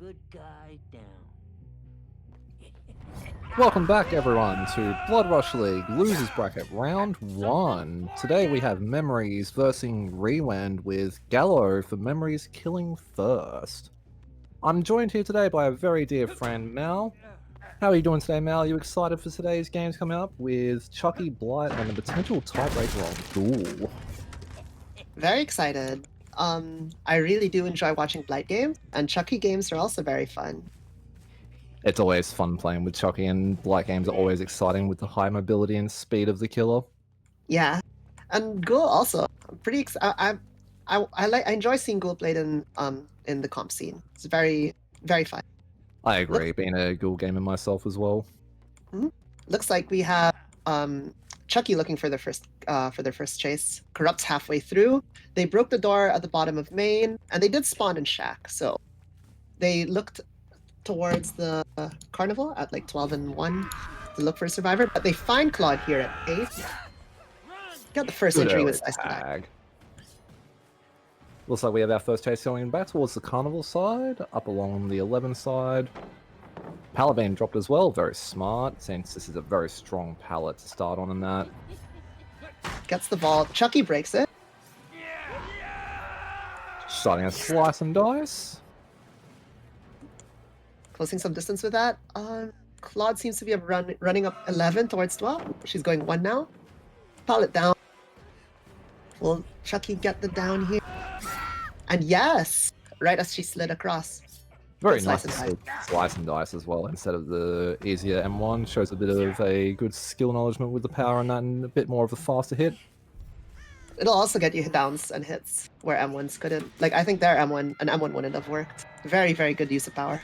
good guy down. Welcome back, everyone, to Blood Rush League Losers Bracket Round 1. Today we have Memories versus Rewend with Gallo for Memories killing first. I'm joined here today by a very dear friend, Mal. How are you doing today, Mal? Are you excited for today's games coming up with Chucky, Blight, and a potential tiebreaker on Duel? Very excited. I really do enjoy watching Blight games, and Chucky games are also very fun. It's always fun playing with Chucky, and Blight games are always exciting with the high mobility and speed of the killer. Yeah, and Ghoul also. I'm pretty. I enjoy seeing Ghoul played in the comp scene. It's very fun. I agree, being a Ghoul gamer myself as well. Looks like we have Chucky looking for their first chase. Corrupt's halfway through. They broke the door at the bottom of main, and they did spawn in Shack. So they looked towards the carnival at like 12 and 1 to look for a survivor, but they find Claude here at 8. Got the first Good injury early with Slice and Dice. tag. Looks like we have our first chase going back towards the carnival side, up along the 11 side. Pallet being dropped as well, very smart, since this is a very strong pallet to start on in that. Gets the ball. Chucky breaks it. Starting a slice and dice. Closing some distance with that. Claude seems to be running up 11 towards 12. She's going 1 now. Pallet down. Will Chucky get the down here? And yes! Right as she slid across. Very Good nice slice to and see slice and dice as well instead of the easier M1. Shows a bit of a good skill acknowledgement with the power on that and a bit more of a faster hit. It'll also get you downs and hits where M1s couldn't. Like, I think their M1 wouldn't have worked. Very, very good use of power.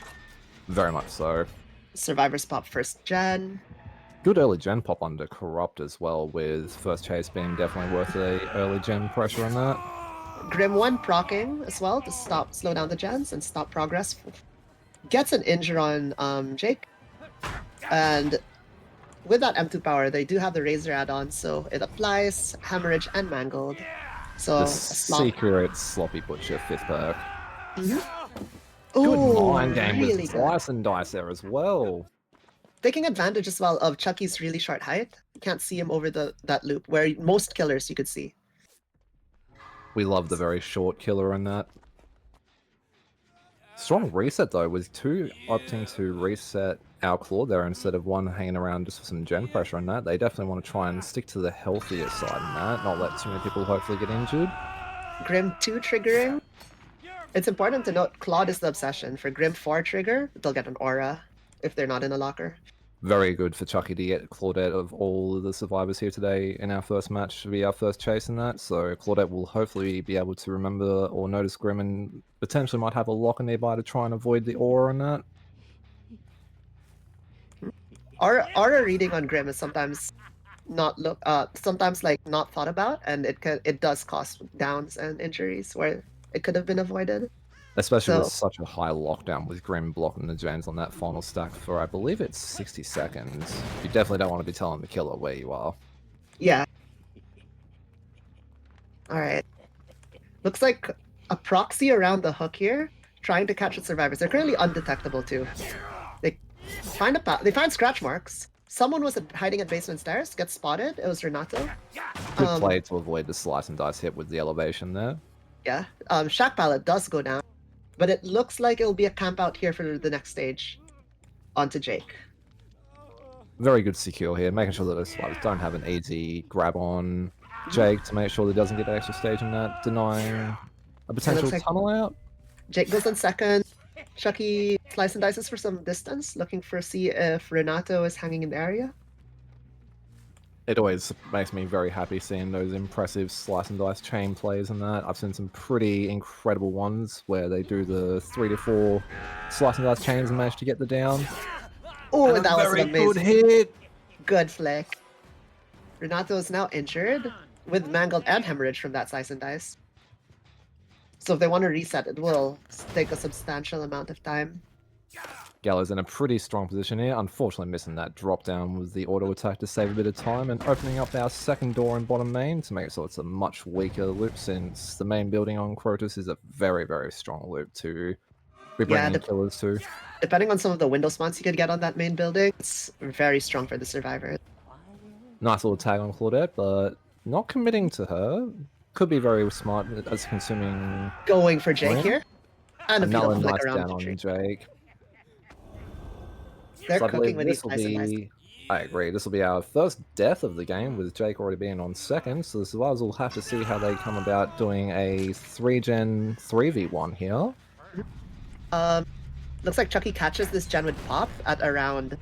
Very much so. Survivors pop first gen. Good early gen pop under Corrupt as well, with first chase being definitely worth the early gen pressure on that. Grim 1 proccing as well to slow down the gens and stop progress. Gets an injure on Jake. And with that M2 power, they do have the Razor add-on, so it applies Hemorrhage and Mangled. So The secret Sloppy Butcher 5th perk. Ooh, Good mind game really with good. slice and dice there as well. Taking advantage as well of Chucky's really short height. You can't see him over that loop, where most killers you could see. We love the very short killer in that. Strong reset though, with 2 opting to reset our Claw there instead of 1 hanging around just for some gen pressure on that. They definitely want to try and stick to the healthier side in that, not let too many people hopefully get injured. Grim 2 triggering. It's important to note Claude is the obsession. For Grim 4 trigger, they'll get an aura if they're not in a locker. Very good for Chucky to get Claudette of all of the survivors here today in our first match to be our first chase in that. So Claudette will hopefully be able to remember or notice Grim and potentially might have a locker nearby to try and avoid the aura in that. Aura reading on Grim is sometimes not not thought about, and it does cost downs and injuries where it could have been avoided. Especially with such a high lockdown with Grim blocking the gens on that final stack for, I believe it's 60 seconds. You definitely don't want to be telling the killer where you are. Yeah. Alright. Looks like a proxy around the hook here, trying to catch the survivors. They're currently undetectable too. They find scratch marks. Someone was hiding at basement stairs, gets spotted. It was Renato. Good play to avoid the slice and dice hit with the elevation there. Yeah. Shack Pallet does go down. But it looks like it'll be a camp out here for the next stage. Onto Jake. Very good secure here, making sure that the survivors don't have an easy grab on Jake to make sure that he doesn't get the extra stage in that, denying a potential tunnel out. Jake goes in second. Chucky slice and dices for some distance, looking for see if Renato is hanging in the area. It always makes me very happy seeing those impressive slice and dice chain plays and that. I've seen some pretty incredible ones where they do the 3 to 4 slice and dice chains and manage to get the down. Oh, that was very an amazing good hit. Good flick. Renato is now injured with Mangled and Hemorrhage from that slice and dice. So if they want to reset, it will take a substantial amount of time. Gallo's in a pretty strong position here, unfortunately missing that drop down with the auto attack to save a bit of time and opening up our second door in bottom main to make it so it's a much weaker loop, since the main building on Crotus is a very, very strong loop to Be bringing Yeah, in killers too. depending on some of the window spawns you could get on that main building, it's very strong for the survivors. Nice little tag on Claudette, but not committing to her. Could be very smart as consuming. Going for Jake Graham? here. And a Another fatal flick nice around down the on tree. Jake. They're So I cooking believe with these this will slice and dice. be. I agree. This will be our first death of the game, with Jake already being on second. So the survivors will have to see how they come about doing a 3-gen 3v1 here. Looks like Chucky catches this gen with pop at around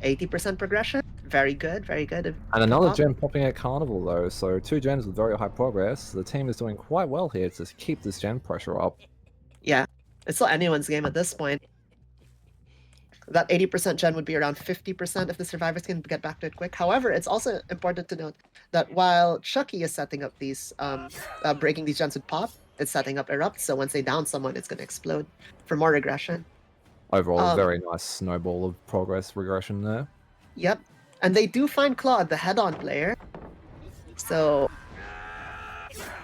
80% progression. Very good, very good. And another gen popping at Carnival though, so 2 gens with very high progress. The team is doing quite well here to keep this gen pressure up. Yeah, it's still anyone's game at this point. That 80% gen would be around 50% if the survivors can get back to it quick. However, it's also important to note that while Chucky is setting up these, breaking these gens with pop, it's setting up erupt. So once they down someone, it's going to explode for more regression. Overall, very nice snowball of progress regression there. Yep, and they do find Claude, the head-on player. So,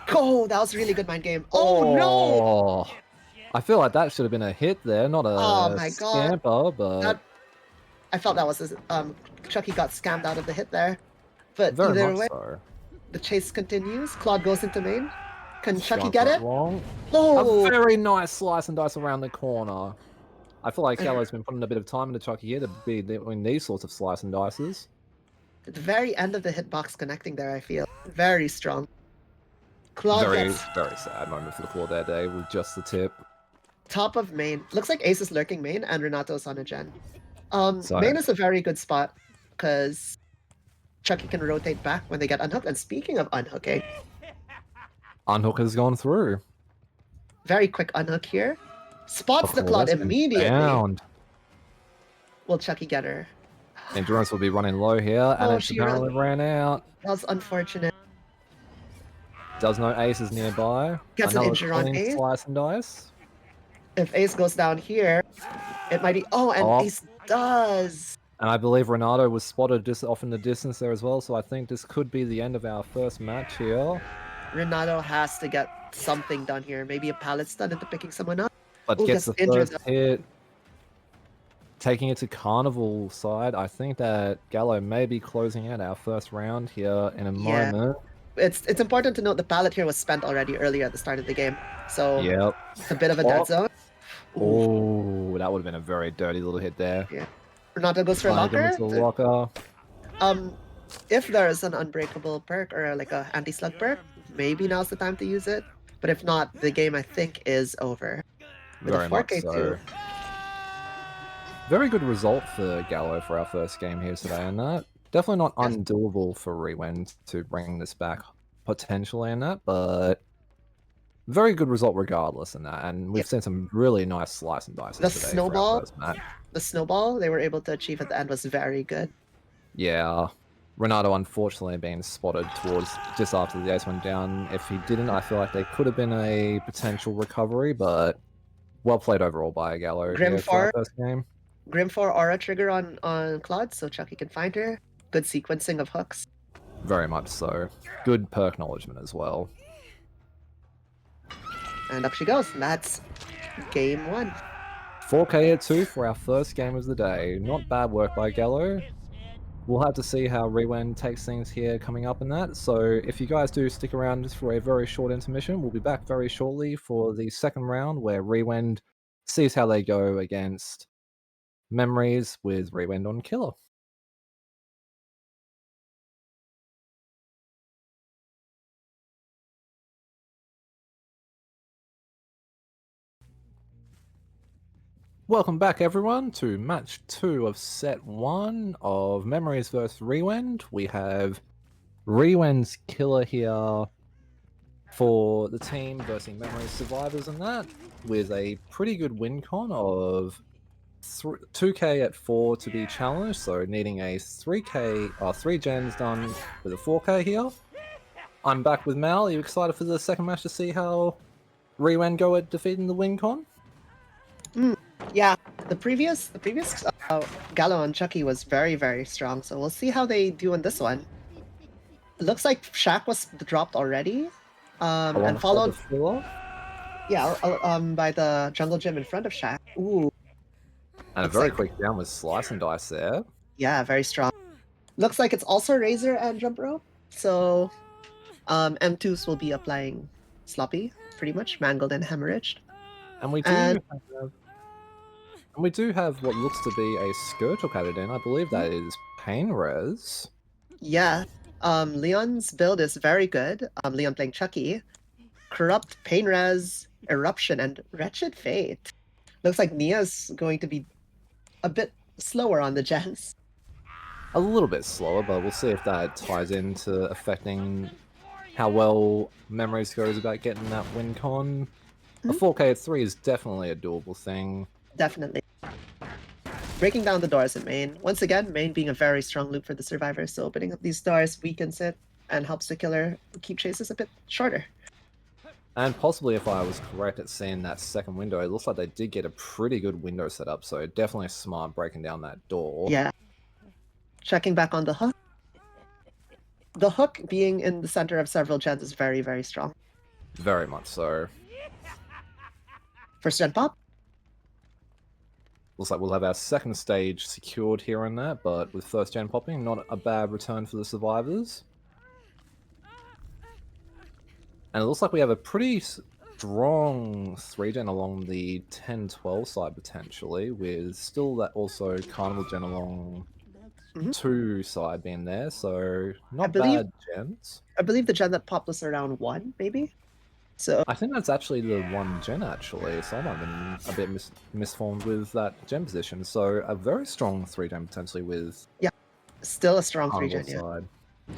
oh, that was a really good mind game. Oh no! I feel like that should have been a hit there, not Oh a my god! scamper, but I felt that was Chucky got scammed out of the hit there. But very either much way, so. the chase continues. Claude goes into main. Can Chucky Gone get for it? Long. Oh! A very nice slice and dice around the corner. I feel like Gallo's been putting a bit of time into Chucky here to be doing these sorts of slice and dices. At the very end of the hitbox connecting there, I feel. Very strong. Claude Very gets sad moment for the floor that day with just the tip. top of main. Looks like Ace is lurking main and Renato's on a gen. So, Main is a very good spot because Chucky can rotate back when they get unhooked. And speaking of unhooking, Unhook has gone through. very quick unhook here. Spots the Claude immediately. Found. Will Chucky get her? Endurance will be running low here, and it's she apparently ran out. That was unfortunate. Does know Ace is nearby. Gets an Another injury on clean Ace. slice and dice. If Ace goes down here, it might be. Oh, and Ace does. And I believe Renato was spotted just off in the distance there as well, so I think this could be the end of our first match here. Renato has to get something done here. Maybe a pallet stun into picking someone up. But gets the first hit. Taking it to Carnival side, I think that Gallo may be closing out our first round here in a moment. It's important to note the pallet here was spent already earlier at the start of the game. So it's a bit of a dead zone. Oh, that would have been a very dirty little hit there. Yeah. Renato goes for locker. Locker. If there is an unbreakable perk or like a anti-slug perk, maybe now's the time to use it. But if not, the game I think is over. With Very a 4K much so. Very good result for Gallo for our first game here today, and that definitely not undoable for Rewend to bring this back potentially in that, but very good result regardless in that. And we've seen some really nice slice and dices today. The snowball they were able to achieve at the end was very good. Yeah. Renato unfortunately being spotted towards just after the ace went down. If he didn't, I feel like there could have been a potential recovery, but well played overall by Gallo for our first game. Grim 4 aura trigger on Claude, so Chucky can find her. Good sequencing of hooks. Very much so. Good perk acknowledgement as well. And up she goes. And that's game 1. 4K at 2 for our first game of the day. Not bad work by Gallo. We'll have to see how Rewend takes things here coming up in that. So if you guys do stick around just for a very short intermission, we'll be back very shortly for the second round where Rewend sees how they go against Memories with Rewend on Killer. Welcome back everyone to match 2 of set 1 of Memories vs Rewend. We have Rewend's Killer here for the team versus Memories survivors and that, with a pretty good win con of 2k at 4 to be challenged, so needing a 3k or 3 gens done with a 4k here. I'm back with Mal. Are you excited for the second match to see how Rewend go at defeating the win con? Yeah, the previous Gallo and Chucky was very, very strong, so we'll see how they do in this one. It looks like Shaq was dropped already, and followed by the jungle gym in front of Shaq. Ooh, And a looks very like, quick down with Slice and Dice there. yeah, very strong. Looks like it's also Razor and Jump Rope. So M2s will be applying Sloppy, pretty much, Mangled and Hemorrhaged. And we do And have, and we do have what looks to be a Scourge Hook added in. I believe that is Pain Res. yeah, Leon's build is very good. Leon playing Chucky. Corrupt, Pain Res, Eruption, and Wretched Fate. Looks like Nia's going to be a bit slower on the gens. A little bit slower, but we'll see if that ties into affecting how well Memories goes about getting that win con. A Mhm. 4K at 3 is definitely a doable thing. Definitely. Breaking down the doors in main. Once again, main being a very strong loop for the survivor, so opening up these doors weakens it and helps the killer keep chases a bit shorter. And possibly, if I was correct at seeing that second window, it looks like they did get a pretty good window set up, so definitely smart breaking down that door. Yeah. Checking back on the hook. The hook being in the center of several gens is very, very strong. Very much so. First gen pop. Looks like we'll have our second stage secured here and there, but with first gen popping, not a bad return for the survivors. And it looks like we have a pretty strong 3-gen along the 10-12 side potentially, with still that also Carnival gen along Mhm. 2 side being there, so I not believe bad gens. I believe the gen that popped was around 1, maybe. So I think that's actually the 1 gen actually, so I might have been a bit misformed with that gen position. So a very strong 3-gen potentially with yeah, still a strong 3 Carnival gen, yeah. side.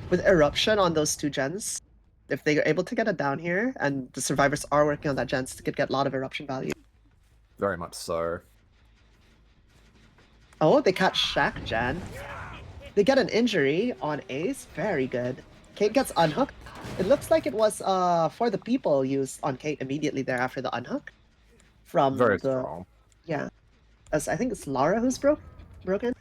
With Eruption on those 2 gens, if they are able to get it down here, and the survivors are working on that gens, they could get a lot of Eruption value. Very much so. Oh, they catch Shack gen. They get an injury on Ace. Very good. Kate gets unhooked. It looks like it was for the people used on Kate immediately there after the unhook. From Very the strong. yeah. As I think it's Lara who's broken.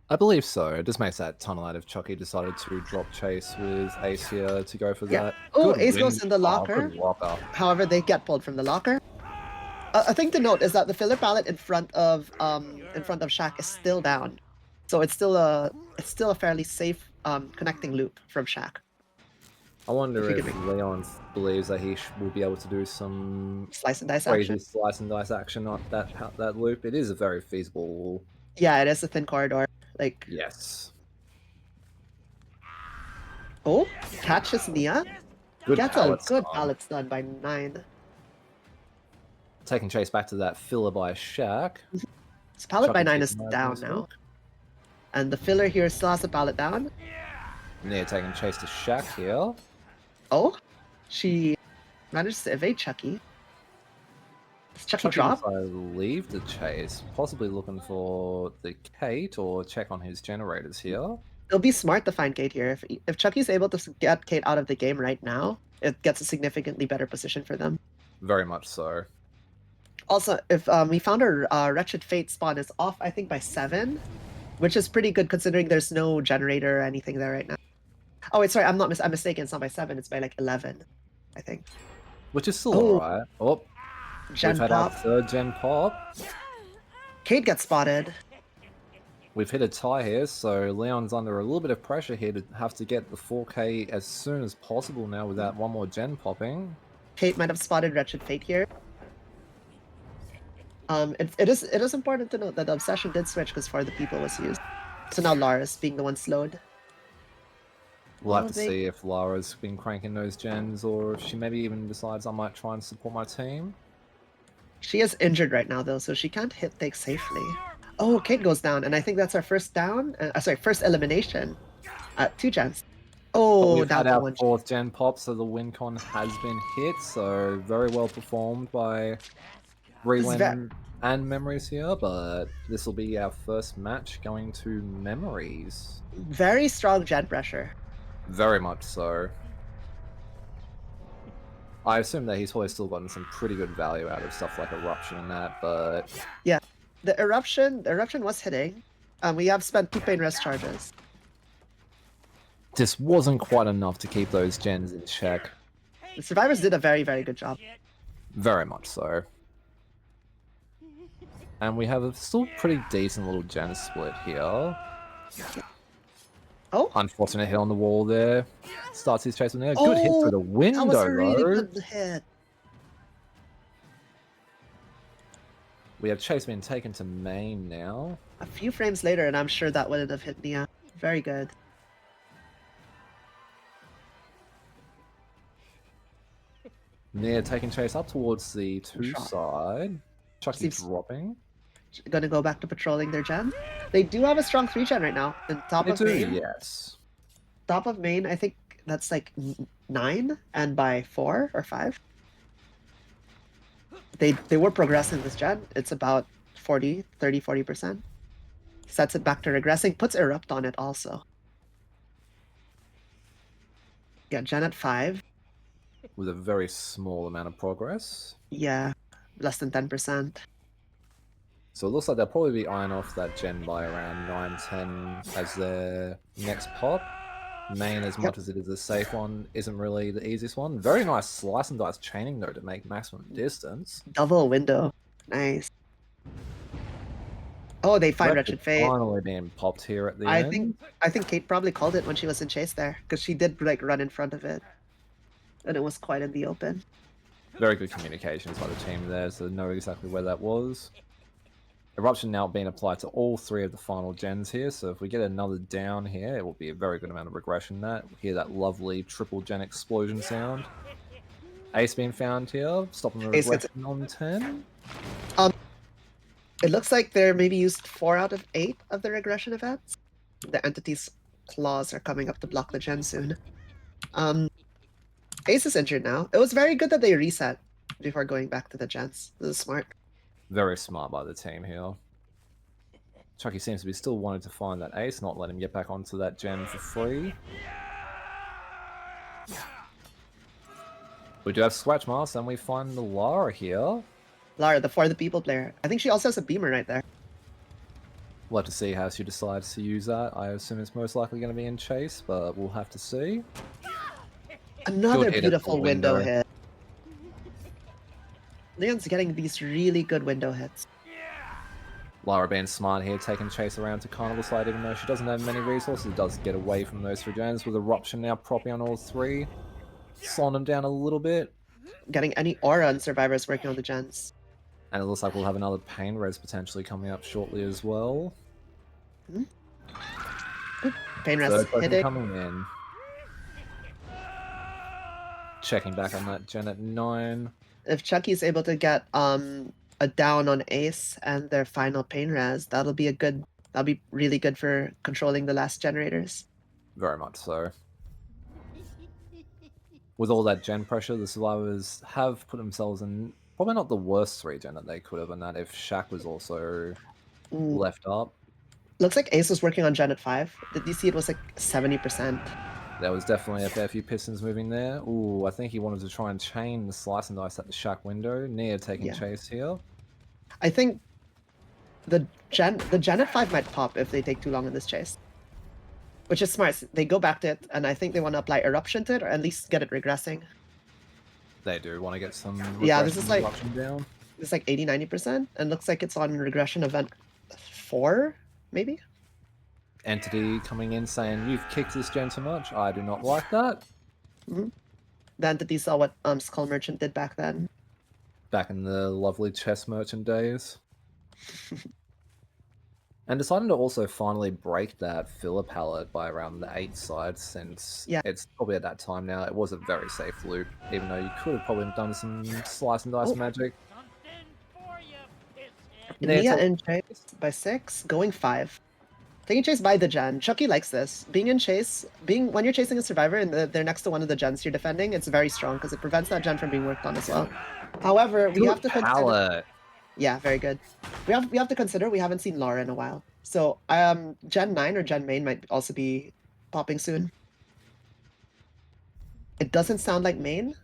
I believe so. It just makes that ton of light if Chucky decided to drop chase with Ace here to go for Yeah. that. Oh, Good Ace win. goes in the Oh, locker. good locker. However, they get pulled from the locker. A thing to note is that the filler pallet in front of Shaq is still down, so it's still a fairly safe connecting loop from Shaq. I If wonder you could if make Leon believes that he will be able to do some slice and dice crazy action. slice and dice action on that loop. It is a very feasible. Yeah, it is a thin corridor. Like, Yes. oh, catches Nia. Good Gets a pallet good stun. pallet stun by 9. Taking chase back to that filler by Shaq. His pallet by Chucky 9 is taking that down nice now. hook. And the filler here still has a pallet down. Nia taking chase to Shaq here. Oh, she manages to evade Chucky. Does Chucky Chucky drop? decides to leave the chase, possibly looking for the Kate or check on his generators here. It'll be smart to find Kate here. If Chucky's able to get Kate out of the game right now, it gets a significantly better position for them. Very much so. Also, if we found our Wretched Fate spawn is off, I think by 7, which is pretty good considering there's no generator or anything there right now. Oh, wait, sorry, I'm mistaken. It's not by 7. It's by like 11, I think. Which is still Oh, alright. Oh, gen we've had our pop. third gen pop. Kate gets spotted. We've hit a tie here, so Leon's under a little bit of pressure here to have to get the 4K as soon as possible now without one more gen popping. Kate might have spotted Wretched Fate here. It is important to note that the obsession did switch because For the People was used. So now Lara's being the one slowed. We'll have Oh, to they- see if Lara's been cranking those gens or if she maybe even decides I might try and support my team. She is injured right now though, so she can't hit take safely. Oh, Kate goes down, and I think that's our first down. Sorry, first elimination at 2 gens. But Oh, we've down had to our 1. fourth gen pop, so the win con has been hit, so very well performed by Rewend and Memories here, but this will be our first match going to Memories. Very strong gen pressure. Very much so. I assume that he's probably still gotten some pretty good value out of stuff like Eruption and that, but Yeah, the eruption was hitting. We have spent 2 pain rest charges. just wasn't quite enough to keep those gens in check. The survivors did a very, very good job. Very much so. And we have a still pretty decent little gen split here. Oh, Unfortunate hit on the wall there. Starts his chase with a good hit oh, through the that was window, a really though. good hit. We have Chase being taken to main now. A few frames later, and I'm sure that wouldn't have hit Nia. Very good. Nia taking Chase up towards the 2 Shot. side. Chucky Seems dropping. gonna go back to patrolling their gen. They do have a strong 3 gen right now. And top They of do, main. yes. Top of main, I think that's like 9, and by 4 or 5. They were progressing this gen. It's about 40%. Sets it back to regressing, puts Erupt on it also. Yeah, gen at 5. With a very small amount of progress. Yeah, less than 10%. So it looks like they'll probably be eyeing off that gen by around 9-10 as their next pop. Main, as much as it is a safe one, isn't really the easiest one. Very nice slice and dice chaining though to make maximum distance. Double window. Nice. Oh, they find Wreck is Wretched Fate. finally being popped here at the I end. think Kate probably called it when she was in chase there, because she did like run in front of it. And it was quite in the open. Very good communications by the team there, so they know exactly where that was. Eruption now being applied to all 3 of the final gens here, so if we get another down here, it will be a very good amount of regression that. We'll hear that lovely triple gen explosion sound. Ace being found here, stopping the Ace gets regression on 10. It looks like they're maybe used 4 out of 8 of the regression events. The entity's claws are coming up to block the gen soon. Ace is injured now. It was very good that they reset before going back to the gens. This is smart. Very smart by the team here. Chucky seems to be still wanting to find that ace, not let him get back onto that gen for free. We do have Swatch Mask, and we find the Lara here. Lara, the For the People player. I think she also has a beamer right there. We'll have to see how she decides to use that. I assume it's most likely going to be in chase, but we'll have to see. Another Good hit at the beautiful window hit. Leon's getting these really good window hits. Lara being smart here, taking Chase around to Carnival side, even though she doesn't have many resources, it does get away from those 3 gens with Eruption now propping on all 3. Slowing them down a little bit. Getting any aura on survivors working on the gens. And it looks like we'll have another Pain Res potentially coming up shortly as well. Pain Rest Third person hitting. coming in. Checking back on that gen at 9. If Chucky's able to get a down on Ace and their final Pain Res, that'll be really good for controlling the last generators. Very much so. With all that gen pressure, the survivors have put themselves in probably not the worst 3 gen that they could have, and that if Shaq was also left up. Looks like Ace was working on gen at 5. Did you see it was like 70%? There was definitely a fair few pistons moving there. Ooh, I think he wanted to try and chain the slice and dice at the Shaq window. Nia taking chase here. I think the gen at 5 might pop if they take too long in this chase. Which is smart. They go back to it, and I think they want to apply Eruption to it, or at least get it regressing. They do want to get some this is like eruption down. It's like 80-90%, and looks like it's on regression event 4, maybe? Entity coming in saying, "You've kicked this gen too much. I do not like that." The Entity saw what Skull Merchant did back then. Back in the lovely chess merchant days. And deciding to also finally break that filler palette by around the 8 side, since it's probably at that time now, it was a very safe loop, even though you could have probably done some slice and dice magic. Nia in chase by 6, going 5. Taking chase by the gen. Chucky likes this. Being in chase, when you're chasing a survivor and they're next to one of the gens you're defending, it's very strong because it prevents that gen from being worked on as well. However, we have to consider. Yeah, very good. We have to consider we haven't seen Lara in a while. So gen 9 or gen main might also be popping soon. It doesn't sound like main.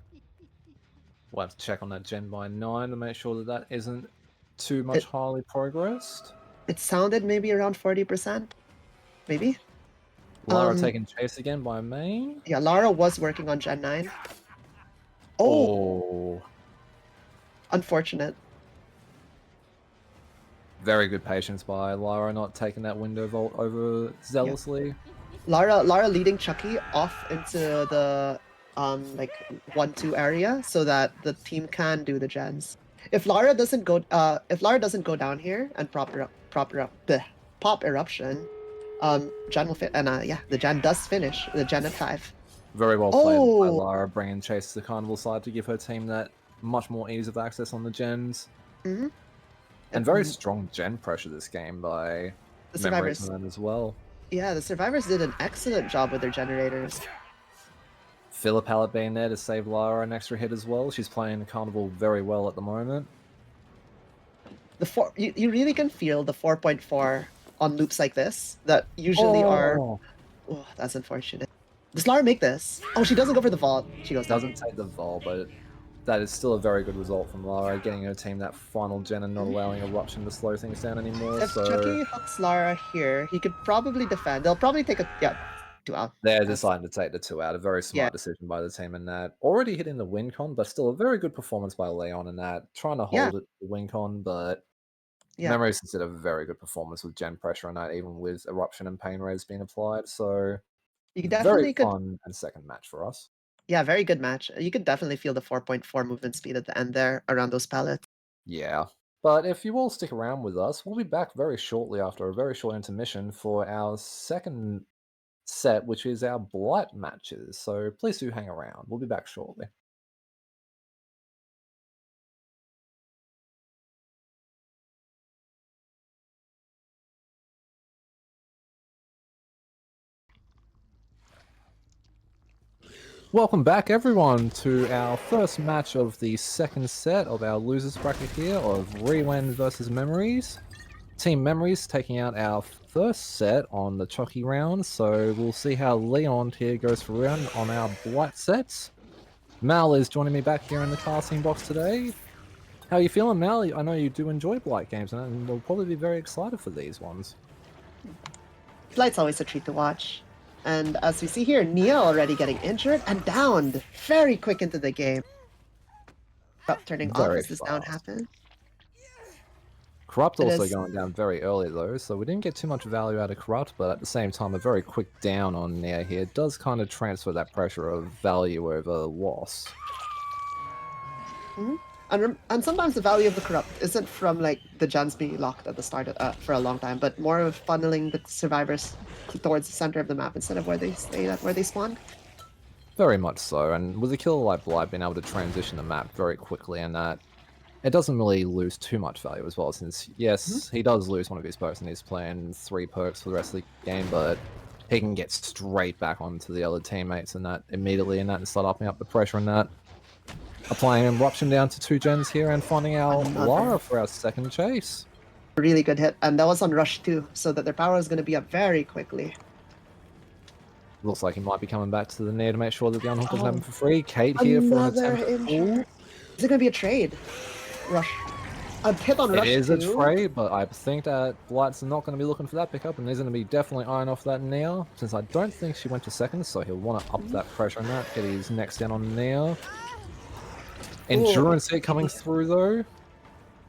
We'll have to check on that gen by 9 to make sure that that isn't too much highly progressed. It sounded maybe around 40%. Maybe. Lara taking chase again by main. Yeah, Lara was working on gen 9. Oh. Unfortunate. Very good patience by Lara, not taking that window vault over zealously. Lara leading Chucky off into the like 1-2 area so that the team can do the gens. If Lara doesn't go down here and pop eruption, gen will fit, and yeah, the gen does finish the gen at 5. Very well played by Oh, Lara, bringing Chase to the Carnival side to give her team that much more ease of access on the gens. mhm. And very strong gen pressure this game by The Memories survivors. Man as well. Yeah, the survivors did an excellent job with their generators. Philip Pallet being there to save Lara an extra hit as well. She's playing Carnival very well at the moment. You really can feel the 4.4 on loops like this that usually are. Oh! Oh, that's unfortunate. Does Lara make this? Oh, she doesn't go for the vault. She goes down. Doesn't take the vol, but that is still a very good result from Lara, getting her team that final gen and not allowing Eruption to slow things down anymore. If Chucky hooks Lara here, he could probably defend. They'll probably take a 2 out. They're deciding to take the 2 out. A very Yeah, smart decision by the team in that. Already hitting the win con, but still a very good performance by Leon in that. Trying to yeah, hold it the win con, but yeah. Memories did a very good performance with gen pressure on that, even with Eruption and Pain Rays being applied. So You very definitely could. fun and second match for us. Yeah, very good match. You could definitely feel the 4.4 movement speed at the end there around those pallets. Yeah. But if you all stick around with us, we'll be back very shortly after a very short intermission for our second set, which is our Blight matches. So please do hang around. We'll be back shortly. Welcome back, everyone, to our first match of the second set of our losers bracket here of Rewend versus Memories. Team Memories taking out our first set on the Chucky round, so we'll see how Leon here goes for round on our Blight sets. Mal is joining me back here in the casting box today. How are you feeling, Mal? I know you do enjoy Blight games, and we'll probably be very excited for these ones. Flight's always a treat to watch. And as we see here, Nia already getting injured and downed very quick into the game. Turning off Very as this down fast. happens. Corrupt It also is. going down very early though, so we didn't get too much value out of Corrupt, but at the same time a very quick down on Nia here does kind of transfer that pressure of value over loss. And sometimes the value of the corrupt isn't from like the gens being locked at the start for a long time, but more of funneling the survivors towards the center of the map instead of where they spawn. Very much so, and with a killer like Blight being able to transition the map very quickly and that, it doesn't really lose too much value as well, since yes, he does lose one of his perks and he's playing 3 perks for the rest of the game, but he can get straight back onto the other teammates and that immediately and start upping up the pressure and that. Applying Eruption down to 2 gens here and finding out Lara for our second chase. Really good hit, and that was on rush too, so that their power is going to be up very quickly. Looks like he might be coming back to the near to make sure that the unhook doesn't happen for free. Kate here for an Another attempt at pull. injury. Is it going to be a trade? Rush. A hit on rush It is too. a trade, but I think that Blight's not going to be looking for that pickup, and he's going to be definitely eyeing off that Nia, since I don't think she went to second, so he'll want to up that pressure on that, get his next down on Nia. Endurance hit coming through though.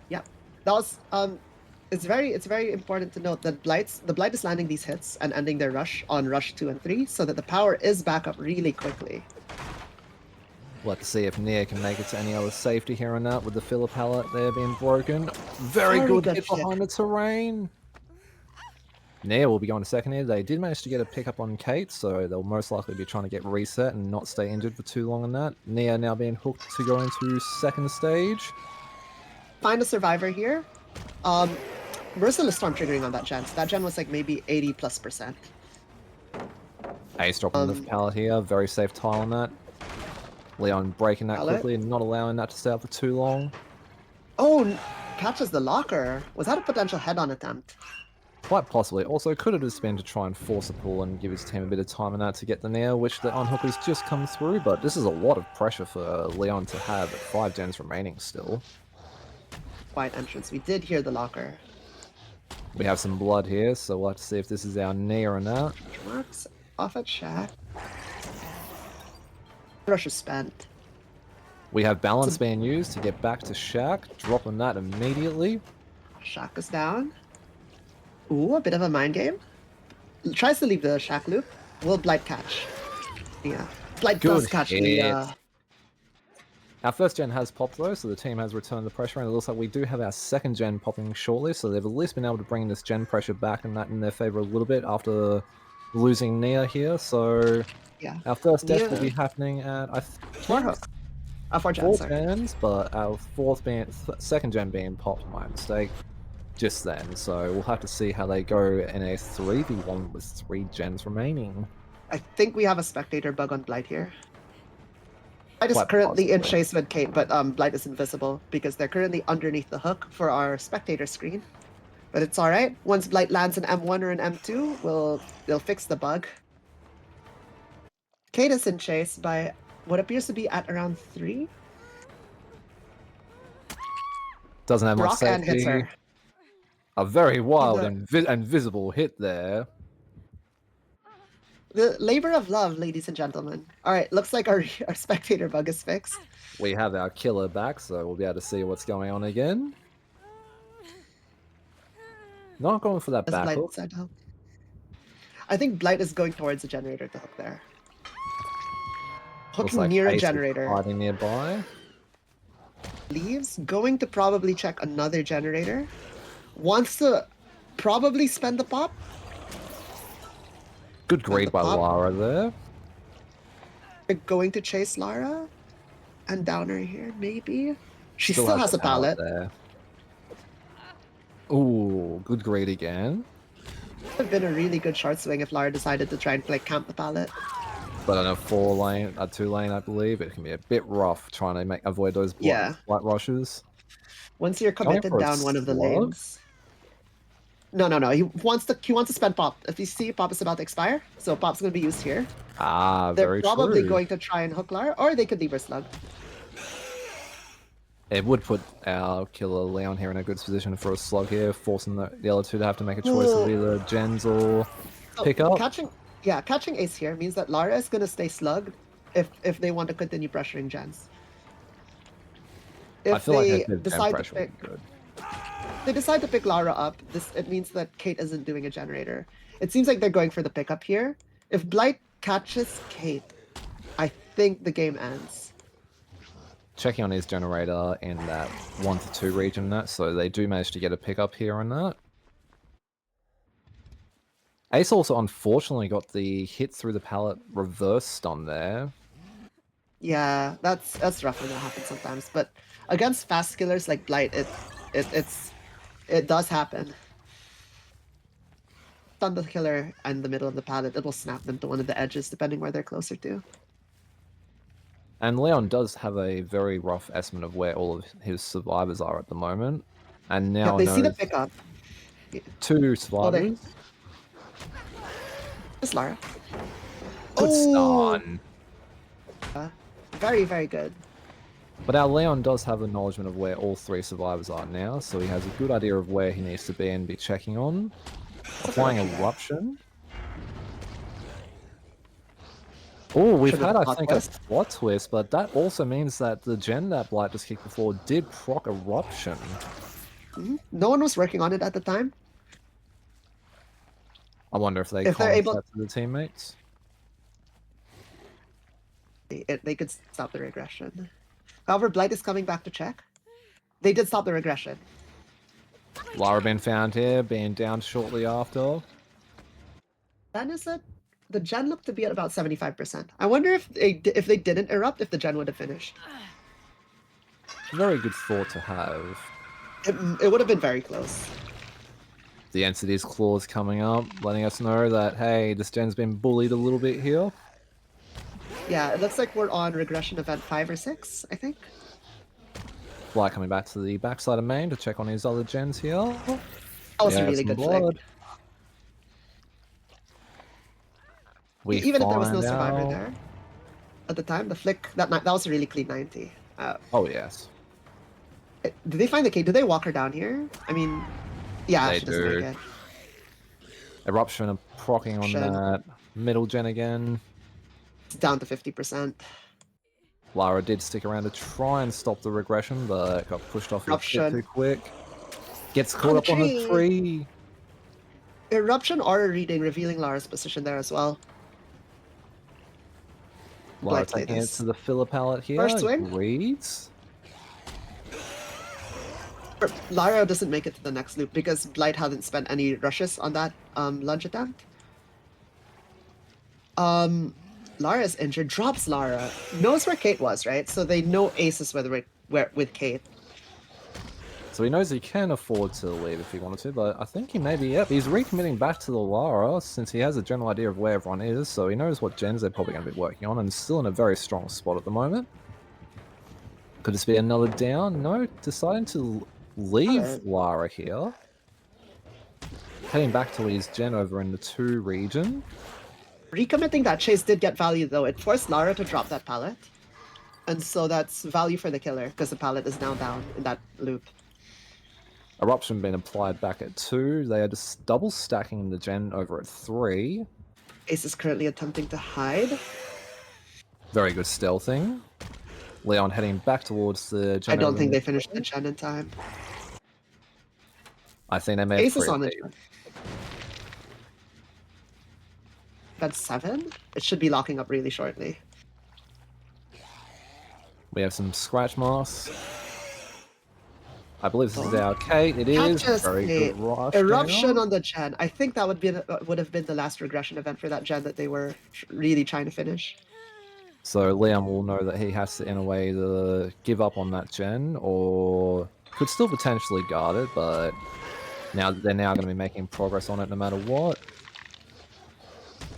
Yeah, that was it's very important to note that the Blight is landing these hits and ending their rush on rush 2 and 3, so that the power is back up really quickly. Let's see if Nia can make it to any other safety here on that with the filler pallet there being broken. Very good hit behind the terrain. Nia will be going to second here. They did manage to get a pickup on Kate, so they'll most likely be trying to get reset and not stay injured for too long on that. Nia now being hooked to go into second stage. Find a survivor here. Merciless Storm triggering on that gen. So that gen was like maybe 80+%. Ace dropping the pallet here. Very safe tile on that. Leon breaking that Pallet. quickly and not allowing that to stay up for too long. Oh, catches the locker. Was that a potential head-on attempt? Quite possibly. Also, could have just been to try and force a pull and give his team a bit of time on that to get the Nia, which the unhook has just come through, but this is a lot of pressure for Leon to have at 5 gens remaining still. Quiet entrance. We did hear the locker. We have some blood here, so we'll have to see if this is our Nia or not. Marks off at Shack. Rush is spent. We have balance being used to get back to Shaq, dropping that immediately. Shack is down. Ooh, a bit of a mind game. Tries to leave the Shack loop. Will Blight catch? Yeah. Blight Good does catch the hit. Our first gen has popped though, so the team has returned the pressure, and it looks like we do have our second gen popping shortly, so they've at least been able to bring this gen pressure back and that in their favor a little bit after losing Nia here. So yeah. our first death will Nia be happening at, I four think, hook. 4 gens, 4 sorry. gens, but our second gen being popped, my mistake, just then. So we'll have to see how they go in a 3v1 with 3 gens remaining. I think we have a spectator bug on Blight here. Blight is Quite currently in possibly. chase with Kate, but Blight is invisible because they're currently underneath the hook for our spectator screen. But it's all right. Once Blight lands an M1 or an M2, they'll fix the bug. Kate is in chase by what appears to be at around 3. Doesn't have much Rock and hits safety. her. A very wild and visible hit there. The labor of love, ladies and gentlemen. All right, looks like our spectator bug is fixed. We have our killer back, so we'll be able to see what's going on again. Not going for that Does back Blight hook. decide to hook? I think Blight is going towards the generator to hook there. Looks Hooking like near a Ace is generator. hiding nearby. Leaves, going to probably check another generator. Wants to probably spend the pop. Good grade by pop. Lara there. Going to chase Lara. And downer here, maybe. She Still still has the a pallet. there. Ooh, good grade again. Would have been a really good short swing if Lara decided to try and play camp the pallet. But on a 2-lane, I believe, it can be a bit rough trying to avoid those blight rushes. Once you're committed down one of the lanes. No. He wants to spend pop. If you see pop is about to expire, so pop's gonna be used here. Ah, They're probably true. going to try and hook Lara, or they could leave her slug. It would put our killer Leon here in a good position for a slug here, forcing the other two to have to make a choice of either gens or pick up. Catching Ace here means that Lara is gonna stay slug if they want to continue pressuring gens. If they decide to pick, they decide to pick Lara up, it means that Kate isn't doing a generator. It seems like they're going for the pickup here. If Blight catches Kate, I think the game ends. Checking on his generator in that 1 to 2 region, so they do manage to get a pickup here on that. Ace also unfortunately got the hit through the pallet reversed on there. Yeah, that's rough when that happens sometimes. But against fast killers like Blight, it does happen. On the killer and the middle of the pallet, it will snap them to one of the edges, depending where they're closer to. And Leon does have a very rough estimate of where all of his survivors are at the moment. And now they see the pickup. 2 survivors. It's Lara. Good stun. Very, very good. But our Leon does have acknowledgement of where all 3 survivors are now, so he has a good idea of where he needs to be and be checking on. Applying Eruption. Oh, we've had, I think, a plot twist, but that also means that the gen that Blight just kicked before did proc Eruption. No one was working on it at the time. I wonder if they're able to the teammates. They could stop the regression. However, Blight is coming back to check. They did stop the regression. Lara being found here, being down shortly after. Then is it? The gen looked to be at about 75%. I wonder if they didn't erupt, if the gen would have finished. Very good thought to have. It would have been very close. The Entity's clause coming up, letting us know that, hey, this gen's been bullied a little bit here. Yeah, it looks like we're on regression event 5 or 6, I think. Blight coming back to the backside of main to check on his other gens here. That was a really good flick. Even if there was no survivor there at the time, the flick that was a really clean 90. Oh yes. Did they find the key? Did they walk her down here? I mean, yeah, they she doesn't do. make it. Eruption of procking on that middle gen again. It's down to 50%. Lara did stick around to try and stop the regression, but got pushed off a bit too quick. Gets On caught the up on the tree. tree. Eruption aura reading, revealing Lara's position there as well. Lara Blight play taking it this. to the filler palette here. First swing. Reads. Lara doesn't make it to the next loop because Blight hasn't spent any rushes on that lunge attempt. Lara is injured, drops Lara, knows where Kate was, right? So they know Ace is with Kate. So he knows he can afford to leave if he wanted to, but I think he maybe, yep, he's recommitting back to the Lara since he has a general idea of where everyone is, so he knows what gens they're probably going to be working on, and still in a very strong spot at the moment. Could this be another down? No, deciding to leave Lara here. Heading back to his gen over in the 2 region. Recommitting that chase did get value though. It forced Lara to drop that pallet. And so that's value for the killer because the pallet is now down in that loop. Eruption being applied back at 2. They are just double stacking the gen over at 3. Ace is currently attempting to hide. Very good stealthing. Leon heading back towards the gen. I don't think they finished the gen in time. I think they may have Ace is on the deep. gen. That's 7. It should be locking up really shortly. We have some scratch masks. I believe this is our Kate. It is very good rush. Eruption down. on the gen. I think that would have been the last regression event for that gen that they were really trying to finish. So Leon will know that he has to, in a way, to give up on that gen, or could still potentially guard it, but now they're now going to be making progress on it no matter what.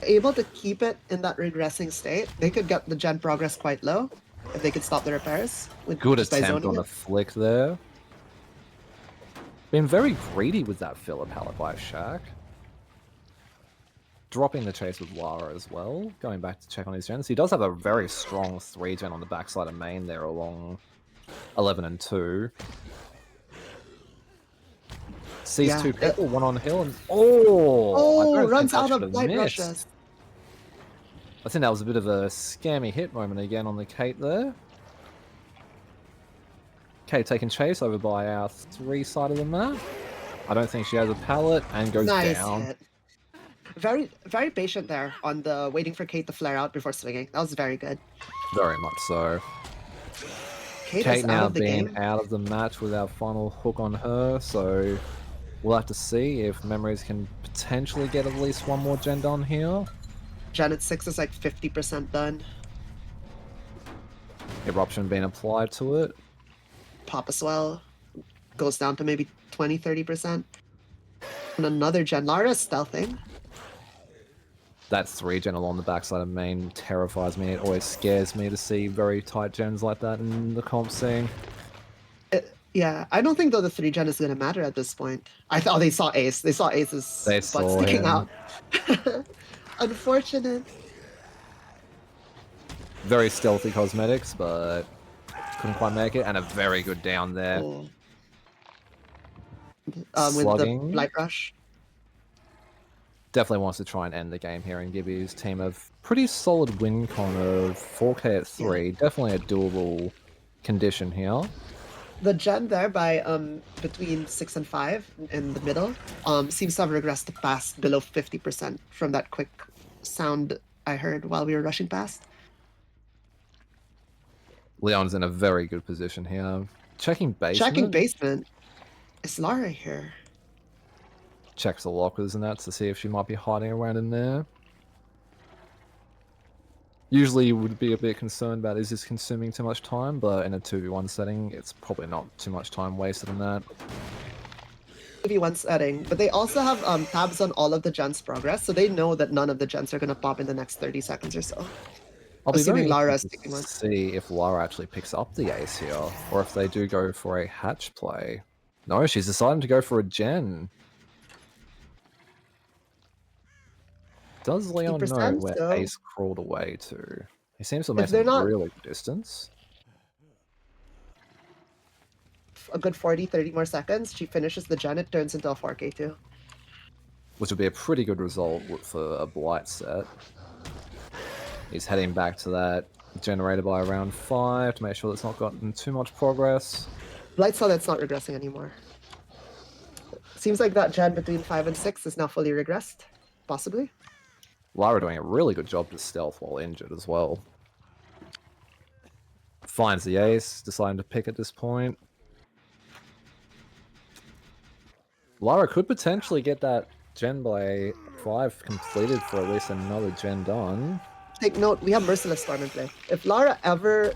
Able to keep it in that regressing state, they could get the gen progress quite low if they could stop the repairs. Good attempt on a flick there. Been very greedy with that filler pallet by Shaq. Dropping the chase with Lara as well. Going back to check on his gens. He does have a very strong 3 gen on the backside of main there along 11 and 2. Sees 2 people, one on hill, and runs out of light rushes. I think that was a bit of a scammy hit moment again on the Kate there. Kate taking chase over by our 3 side of the map. I don't think she has a pallet and goes down. Hit. Very, very patient there on the waiting for Kate to flare out before swinging. That was very good. Very much so. Kate now being out of the match with our final hook on her, so we'll have to see if Memories can potentially get at least one more gen done here. Gen at 6 is like 50% done. Eruption being applied to it. Pop as well. Goes down to maybe 20-30%. And another gen. Lara's stealthing. That 3 gen along the backside of main terrifies me. It always scares me to see very tight gens like that in the comp scene. Yeah, I don't think though the 3 gen is going to matter at this point. I thought they saw Ace. They saw Ace's butt sticking out. Unfortunate. Very stealthy cosmetics, but couldn't quite make it. And a very good down there. With the light rush. Definitely wants to try and end the game here and give his team a pretty solid win con of 4k at 3. Yeah. Definitely a doable condition here. The gen there by between 6 and 5 in the middle seems to have regressed past below 50% from that quick sound I heard while we were rushing past. Leon's in a very good position here. Checking basement. Checking basement. Is Lara here? Checks the lockers and that to see if she might be hiding around in there. Usually you would be a bit concerned about is this consuming too much time, but in a 2v1 setting, it's probably not too much time wasted on that. 2v1 setting, but they also have tabs on all of the gens progress, so they know that none of the gens are going to pop in the next 30 seconds or so. I'll be very interested to see if Lara actually picks up the ace here, or if they do go for a hatch play. No, she's deciding to go for a gen. Does Leon know where Ace crawled away to? He seems to make some really good distance. A good 40-30 more seconds. She finishes the gen, it turns into a 4k2. Which would be a pretty good result for a Blight set. He's heading back to that generator by around 5 to make sure it's not gotten too much progress. Blight saw that's not regressing anymore. Seems like that gen between 5 and 6 is now fully regressed. Possibly. Lara doing a really good job to stealth while injured as well. Finds the ace, deciding to pick at this point. Lara could potentially get that Gen by 5 completed for at least another gen done. Take note, we have Merciless Storm in play. If Lara ever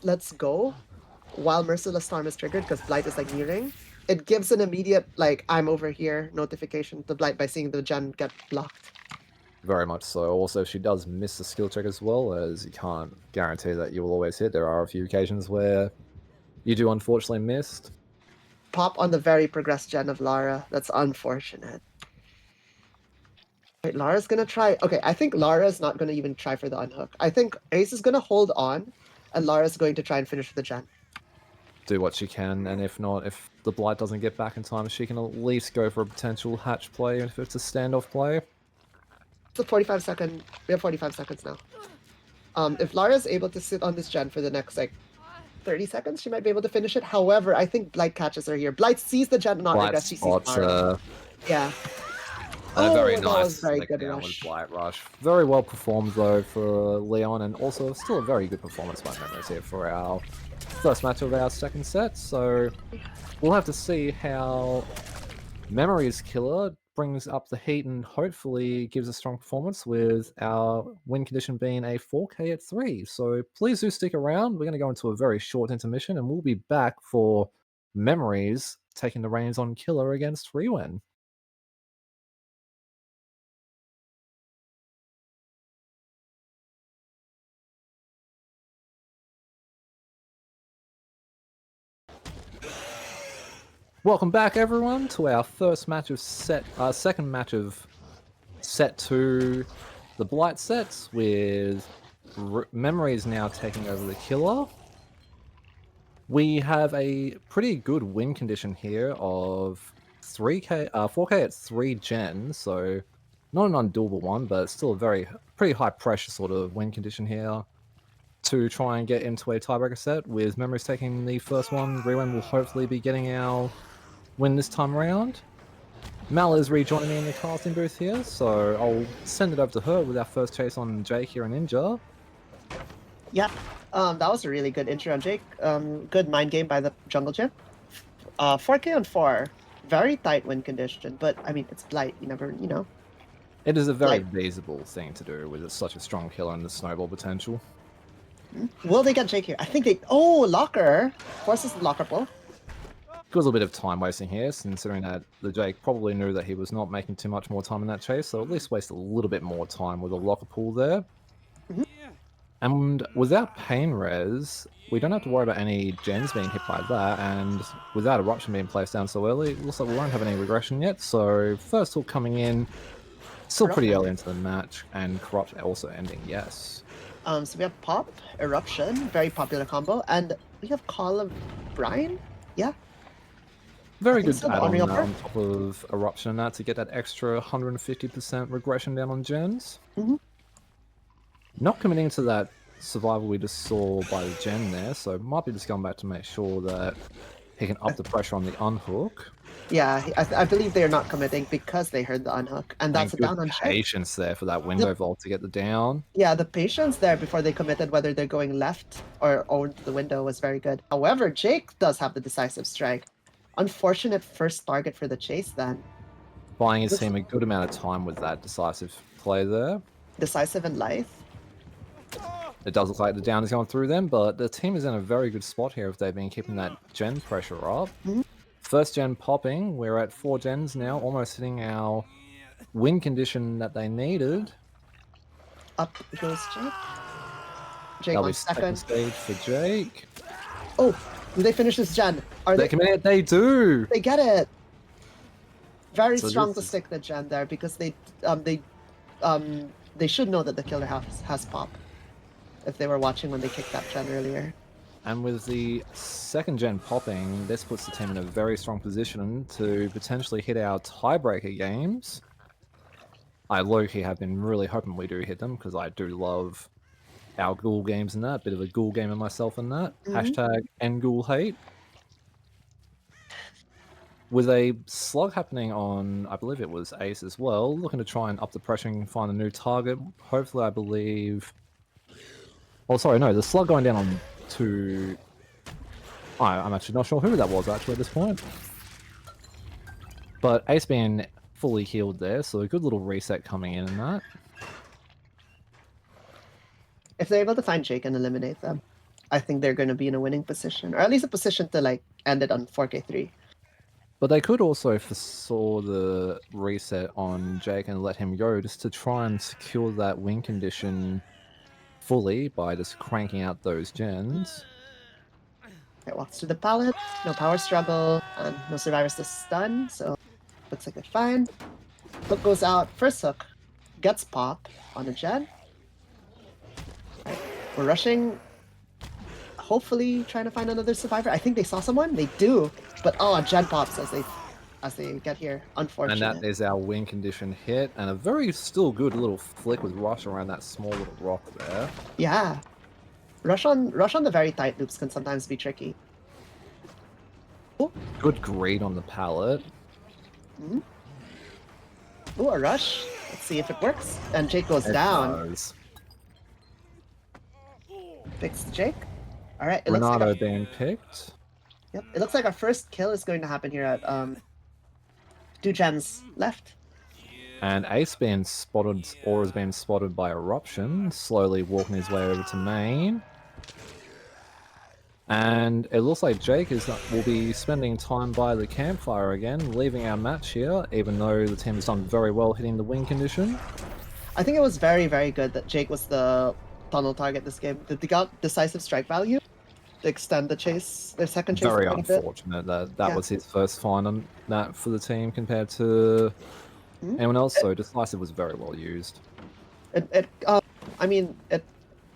lets go while Merciless Storm is triggered, because Blight is like nearing, it gives an immediate, like, I'm over here notification to Blight by seeing the gen get blocked. Very much so. Also, if she does miss the skill check as well, as you can't guarantee that you will always hit, there are a few occasions where you do unfortunately miss. Pop on the very progressed gen of Lara. That's unfortunate. Wait, Lara's gonna try. Okay, I think Lara's not gonna even try for the unhook. I think Ace is gonna hold on, and Lara's going to try and finish the gen. Do what she can, and if not, if the Blight doesn't get back in time, she can at least go for a potential hatch play if it's a standoff play. It's a 45-second. We have 45 seconds now. If Lara's able to sit on this gen for the next like 30 seconds, she might be able to finish it. However, I think Blight catches her here. Blight sees the gen not regress. She sees Lara. Yeah. And a very nice very good down rush. with Blight Rush. Very well performed though for Leon, and also still a very good performance by Memories here for our first match of our second set. So we'll have to see how Memories Killer brings up the heat and hopefully gives a strong performance, with our win condition being a 4K at 3. So please do stick around. We're going to go into a very short intermission and we'll be back for Memories taking the reins on Killer against Rewend. Welcome back, everyone, to our first match of second match of set 2, the Blight sets, with Memories now taking over the Killer. We have a pretty good win condition here of 4K at 3 gens, so not an undoable one, but still a pretty high pressure sort of win condition here to try and get into a tiebreaker set, with Memories taking the first one. Rewend will hopefully be getting our win this time around. Mal is rejoining me in the casting booth here, so I'll send it over to her with our first chase on Jake here in Ninja. Yeah, that was a really good intro on Jake. Good mind game by the Jungle Gym. 4K on 4. Very tight win condition, but I mean, it's Blight. You never, you know. It is a very feasible thing to do with such a strong killer and the snowball potential. Will they get Jake here? I think they... Oh, Locker! Forces the Locker pull. Caused a bit of time wasting here, considering that the Jake probably knew that he was not making too much more time in that chase, so at least waste a little bit more time with a locker pool there. And without pain res, we don't have to worry about any gens being hit by that, and without eruption being placed down so early, it looks like we won't have any regression yet. So first hook coming in, still pretty early into the match, and corrupt also ending, yes. So we have Pop, Eruption, very popular combo, and we have Call of Brian? Yeah. Very good add-on on top of Eruption and that to get that extra 150% regression down on gens. Not committing to that survival we just saw by the gen there, so might be just going back to make sure that he can up the pressure on the unhook. Yeah, I believe they're not committing because they heard the unhook, and that's a down on patience there for that window vault to get the down. Yeah, the patience there before they committed whether they're going left or over the window was very good. However, Jake does have the decisive strike. Unfortunate first target for the chase then. Buying his team a good amount of time with that decisive play there. Decisive and lithe. It does look like the down is going through them, but the team is in a very good spot here if they've been keeping that gen pressure up. First gen popping, we're at 4 gens now, almost hitting our win condition that they needed. Up goes Jake. Jake That'll on be second stage for Jake. Oh, do they finish this gen? Are they committed? They do! They get it! Very strong to stick the gen there because they should know that the killer has pop if they were watching when they kicked that gen earlier. And with the second gen popping, this puts the team in a very strong position to potentially hit our tiebreaker games. I low-key have been really hoping we do hit them because I do love our ghoul games and that. Bit of a ghoul gamer myself in that. Hashtag #NGhoulHate. with a slug happening on, I believe it was Ace as well, looking to try and up the pressure and find a new target. Hopefully, I believe. Oh, sorry, no, the slug going down on to. I'm actually not sure who that was actually at this point. But Ace being fully healed there, so a good little reset coming in that. If they're able to find Jake and eliminate them, I think they're going to be in a winning position, or at least a position to like end it on 4k3. But they could also foresaw the reset on Jake and let him go just to try and secure that win condition fully by just cranking out those gens. It walks to the pallet, no power struggle, and no survivors to stun, so looks like they're fine. Hook goes out, first hook, gets pop on a gen. Right. We're rushing, hopefully trying to find another survivor. I think they saw someone, they do, but oh, gen pops as they get here. Unfortunate. And that is our win condition hit, and a very still good little flick with Rush around that small little rock there. Yeah. Rush on the very tight loops can sometimes be tricky. Ooh. Good greed on the pallet. Mm-hmm. Ooh, a rush. Let's see if it works. And Jake goes down. Does. Picks Jake. All right. Renato being picked. Yep. It looks like our first kill is going to happen here at 2 gens left. And Ace being spotted, or has been spotted by Eruption, slowly walking his way over to main. And it looks like Jake will be spending time by the campfire again, leaving our match here, even though the team has done very well hitting the win condition. I think it was very, very good that Jake was the tunnel target this game. They got decisive strike value to extend the chase, their second chase. Very unfortunate that was his first find on that for the team compared to anyone else, so decisive was very well used. I mean, it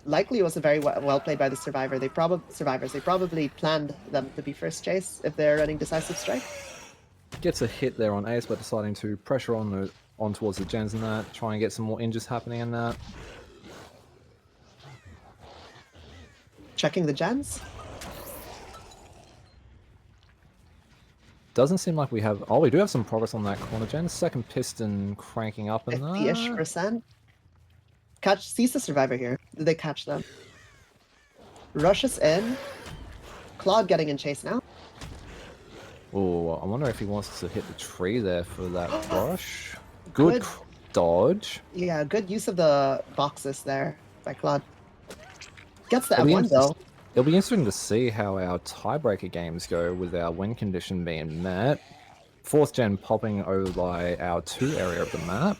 likely was a very well played by the survivors. They probably planned them to be first chase if they're running decisive strike. Gets a hit there on Ace, but deciding to pressure on towards the gens and that, try and get some more injures happening in that. Checking the gens. Doesn't seem like we have. Oh, we do have some progress on that corner gen. Second piston cranking up in 50-ish%. Sees the survivor here. Did they catch them? Rushes in. Claude getting in chase now. Oh, I wonder if he wants to hit the tree there for that rush. Good dodge. Yeah, good use of the boxes there by Claude. Gets the M1 though. It'll be interesting to see how our tiebreaker games go with our win condition being met. 4th gen popping over by our 2 area of the map.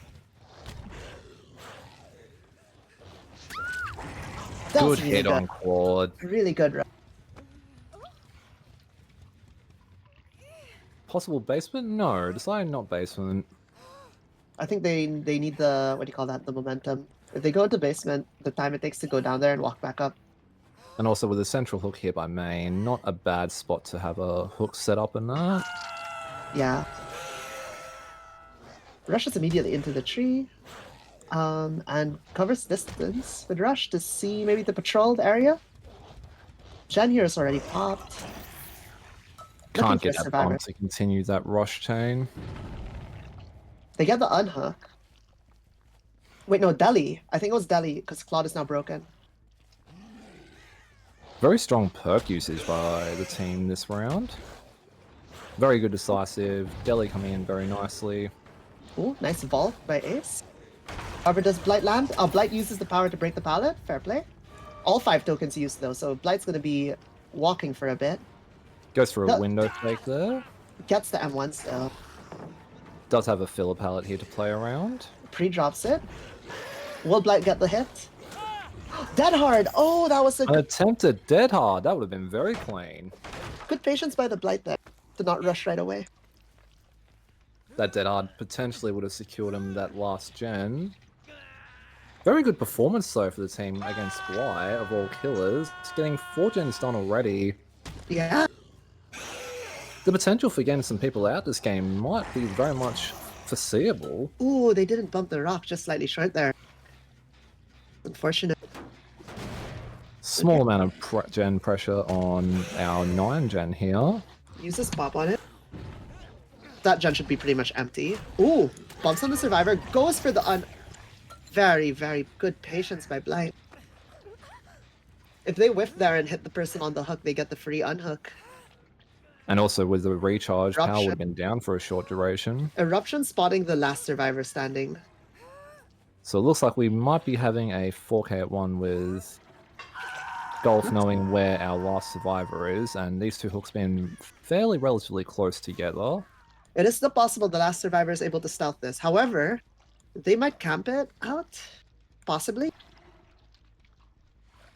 Good hit on Claude. Really good run. Possible basement? No, decided not basement. I think they need the, what do you call that, the momentum. If they go into basement, the time it takes to go down there and walk back up. And also with a central hook here by main, not a bad spot to have a hook set up in that. Yeah. Rushes immediately into the tree. And covers distance with Rush to see maybe the patrolled area. Gen here is already popped. Can't get that bomb to continue that rush chain. They get the unhook. Wait, no, Deli. I think it was Deli because Claude is now broken. Very strong perk usage by the team this round. Very good decisive. Deli coming in very nicely. Ooh, nice vault by Ace. However, does Blight land? Oh, Blight uses the power to break the pallet. Fair play. All 5 tokens used though, so Blight's going to be walking for a bit. Goes for a window fake there. Gets the M1 still. Does have a filler pallet here to play around. Pre-drops it. Will Blight get the hit? Dead hard! Oh, that was an attempted dead hard. That would have been very clean. Good patience by the Blight there to not rush right away. That dead hard potentially would have secured him that last gen. Very good performance though for the team against Bly of all killers. It's getting 4 gens done already. Yeah. The potential for getting some people out this game might be very much foreseeable. Ooh, they didn't bump the rock, just slightly short there. Unfortunate. Small amount of gen pressure on our 9 gen here. Uses pop on it. that gen should be pretty much empty. Ooh, bumps on the survivor, goes for the very, very good patience by Blight. If they whiff there and hit the person on the hook, they get the free unhook. And also with the recharge, power would Eruption. have been down for a short duration. Eruption spotting the last survivor standing. So it looks like we might be having a 4K at 1 with Golf knowing where our last survivor is, and these two hooks being fairly relatively close together. It is still possible the last survivor is able to stealth this. However, they might camp it out. Possibly.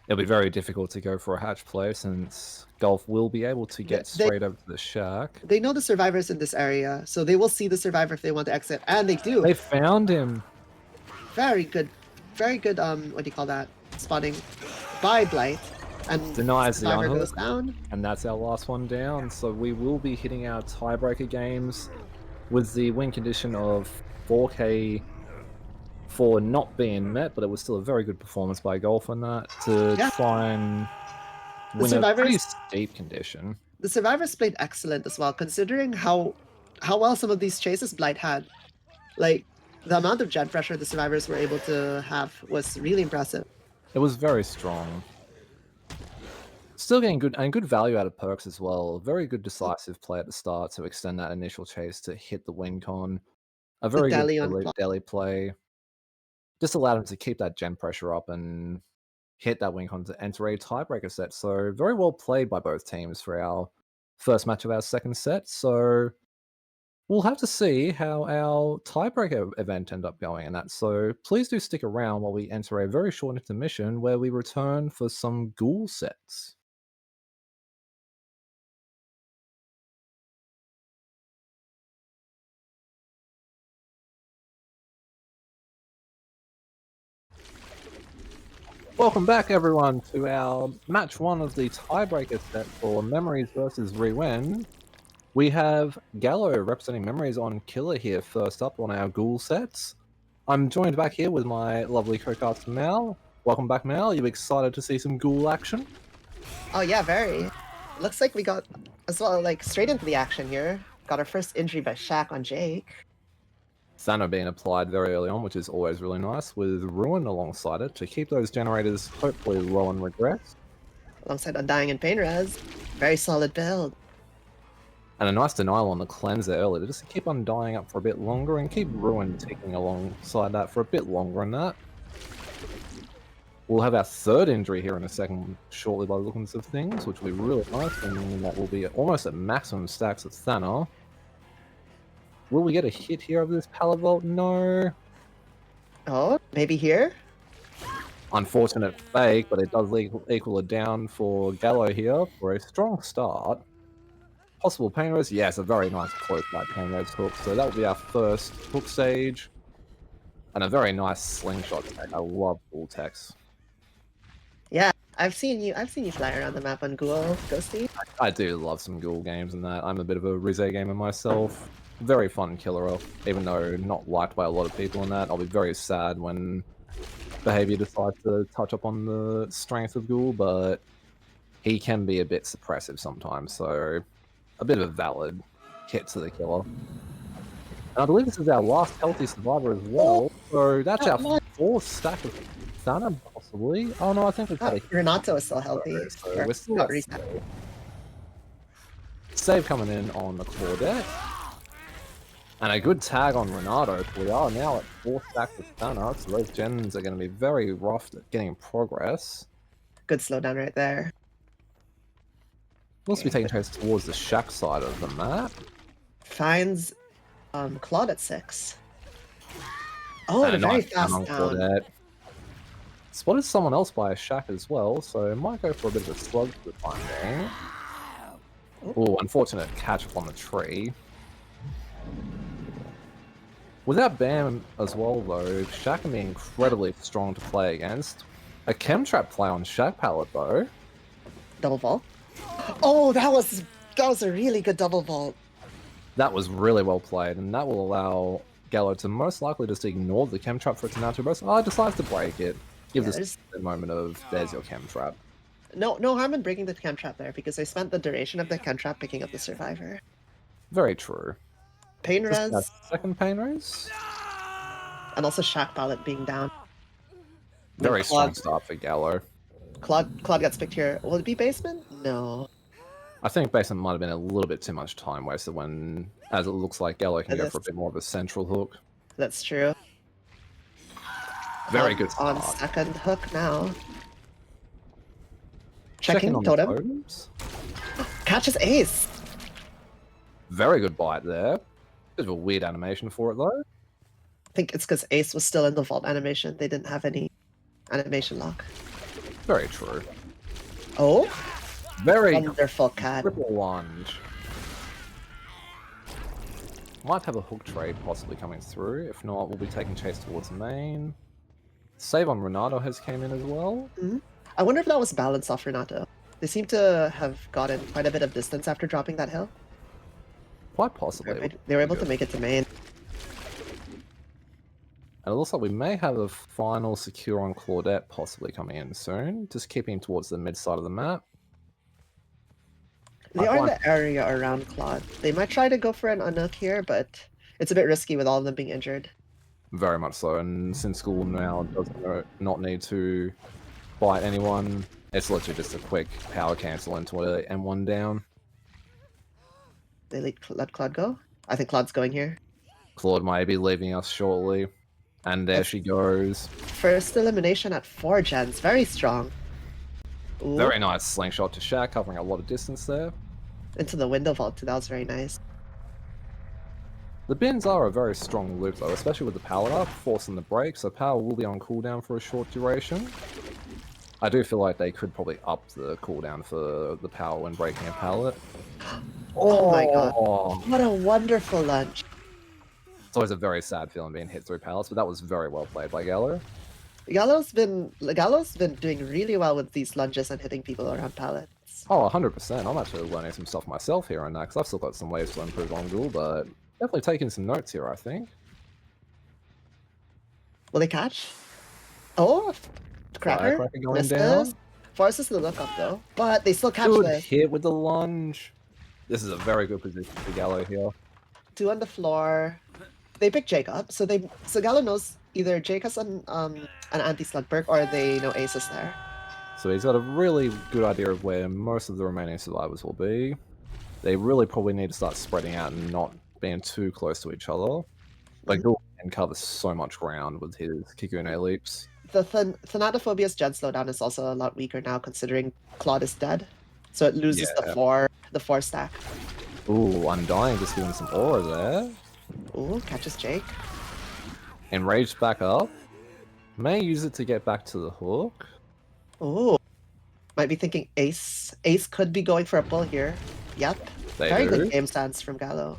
It'll be very difficult to go for a hatch play since Golf will be able to get straight over to the shack. They know the survivors in this area, so they will see the survivor if they want to exit, and they do. They found him. Very good, what do you call that? Spotting by Blight. And denies the survivor unhook, goes down. and that's our last one down. So we will be hitting our tiebreaker games with the win condition of 4K for not being met, but it was still a very good performance by Golf on that to try and win a pretty steep condition. The survivors played excellent as well, considering how well some of these chases Blight had. Like, the amount of gen pressure the survivors were able to have was really impressive. It was very strong. Still getting good value out of perks as well. Very good decisive play at the start to extend that initial chase to hit the win con. A very good deli play. Just allowed him to keep that gen pressure up and hit that win con to enter a tiebreaker set. So very well played by both teams for our first match of our second set. So we'll have to see how our tiebreaker event end up going in that. So please do stick around while we enter a very short intermission where we return for some ghoul sets. Welcome back, everyone, to our match 1 of the tiebreaker set for Memories versus Rewend. We have Gallo representing Memories on Killer here first up on our ghoul sets. I'm joined back here with my lovely co-caster Mal. Welcome back, Mal. Are you excited to see some ghoul action? Oh yeah, very. Looks like we got as well, like straight into the action here. Got our first injury by Shaq on Jake. Thana being applied very early on, which is always really nice, with Ruin alongside it to keep those generators hopefully low and regress. Alongside Undying and Pain Res. Very solid build. And a nice denial on the cleanser early to just keep Undying up for a bit longer and keep Ruin ticking alongside that for a bit longer than that. We'll have our third injury here in a second shortly by the looks of things, which will be really nice, and that will be almost at maximum stacks of Thana. Will we get a hit here of this Palavolt? No. Oh, maybe here? Unfortunate fake, but it does equal a down for Gallo here for a strong start. Possible Pain Res? Yes, a very nice close by Pain Res hook. So that will be our first hook stage. And a very nice slingshot tech. I love ghoul techs. Yeah, I've seen you fly around the map on Ghoul, Ghosty. I do love some ghoul games and that. I'm a bit of a Rizé gamer myself. Very fun killer, even though not liked by a lot of people in that. I'll be very sad when behavior decides to touch up on the strength of Ghoul, but he can be a bit suppressive sometimes, so a bit of a valid hit to the killer. And I believe this is our last healthy survivor as well, so that's our 4th stack of Thana, possibly. Oh no, I think we've got a Renato is still healthy. So we're still got save coming in on the Claudette. And a good tag on Renato. We are now at 4th stack with Thana, so those gens are going to be very rough at getting progress. Good slowdown right there. We'll also be taking trades towards the shack side of the map. Finds Claude at 6. Oh, and a very fast down. Claudette. Spotted someone else by a shack as well, so it might go for a bit of a slug for the time being. Oh, unfortunate catch up on the tree. Without Bam as well, though, Shaq can be incredibly strong to play against. A Chemtrap play on Shaq palette, though. Double vault. Oh, that was a really good double vault. That was really well played, and that will allow Gallo to most likely just ignore the Chemtrap for its natural burst. Oh, decides to break it. Give this a moment of, there's your Chemtrap. No harm in breaking the Chemtrap there, because I spent the duration of the Chemtrap picking up the survivor. Very true. Pain Just that res, second pain raise. and also Shack Ballot being down. And then Very strong start for Gallo. Claude gets picked here. Will it be basement? No. I think basement might have been a little bit too much time wasted when, as it looks like Gallo can It go is. for a bit more of a central hook. That's true. Very Claude good on start. second hook now. Checking Checking on the totem. totems. Catches ace. Very good bite there. Bit of a weird animation for it though. I think it's because ace was still in the vault animation. They didn't have any animation lock. Very true. Oh, Very wonderful cat. triple lunge. Might have a hook trade possibly coming through. If not, we'll be taking chase towards main. Save on Renato has came in as well. I wonder if that was balance off Renato. They seem to have gotten quite a bit of distance after dropping that hill. Quite possibly. They were able to make it to main. And it looks like we may have a final secure on Claudette possibly coming in soon. Just keeping towards the mid side of the map. They are in the area around Claude. They might try to go for an unhook here, but it's a bit risky with all of them being injured. Very much so. And since school now not need to fight anyone, it's literally just a quick power cancel into a M1 down. They let Claude go. I think Claude's going here. Claude might be leaving us shortly. And there she goes. First elimination at 4 gens. Very strong. Ooh. Very nice slingshot to Shaq, covering a lot of distance there. Into the window vault too. That was very nice. The bins are a very strong loop though, especially with the pallet up, forcing the break, so power will be on cooldown for a short duration. I do feel like they could probably up the cooldown for the power when breaking a pallet. Oh my god. What a wonderful lunge. It's always a very sad feeling being hit through pallets, but that was very well played by Gallo. Gallo's been doing really well with these lunges and hitting people around pallets. Oh, 100%. I'm actually learning some stuff myself here on that, because I've still got some ways to improve on Ghoul, but definitely taking some notes here, I think. Will they catch? Oh, Cracker going misses. down. Forces the look up though, but they still catch Good the hit with the lunge. This is a very good position for Gallo here. 2 on the floor. They pick Jacob, so Gallo knows either Jake has an anti-slug perk or they know Ace is there. So he's got a really good idea of where most of the remaining survivors will be. They really probably need to start spreading out and not being too close to each other. Like, Ghoul can cover so much ground with his Kikune leaps. The Thanatophobia's gen slowdown is also a lot weaker now, considering Claude is dead. So it loses the 4 stack. Ooh, Undying just giving some aura there. Ooh, catches Jake. Enraged back up. May use it to get back to the hook. Ooh. Might be thinking Ace. Ace could be going for a pull here. Yep. Very good game stance from Gallo.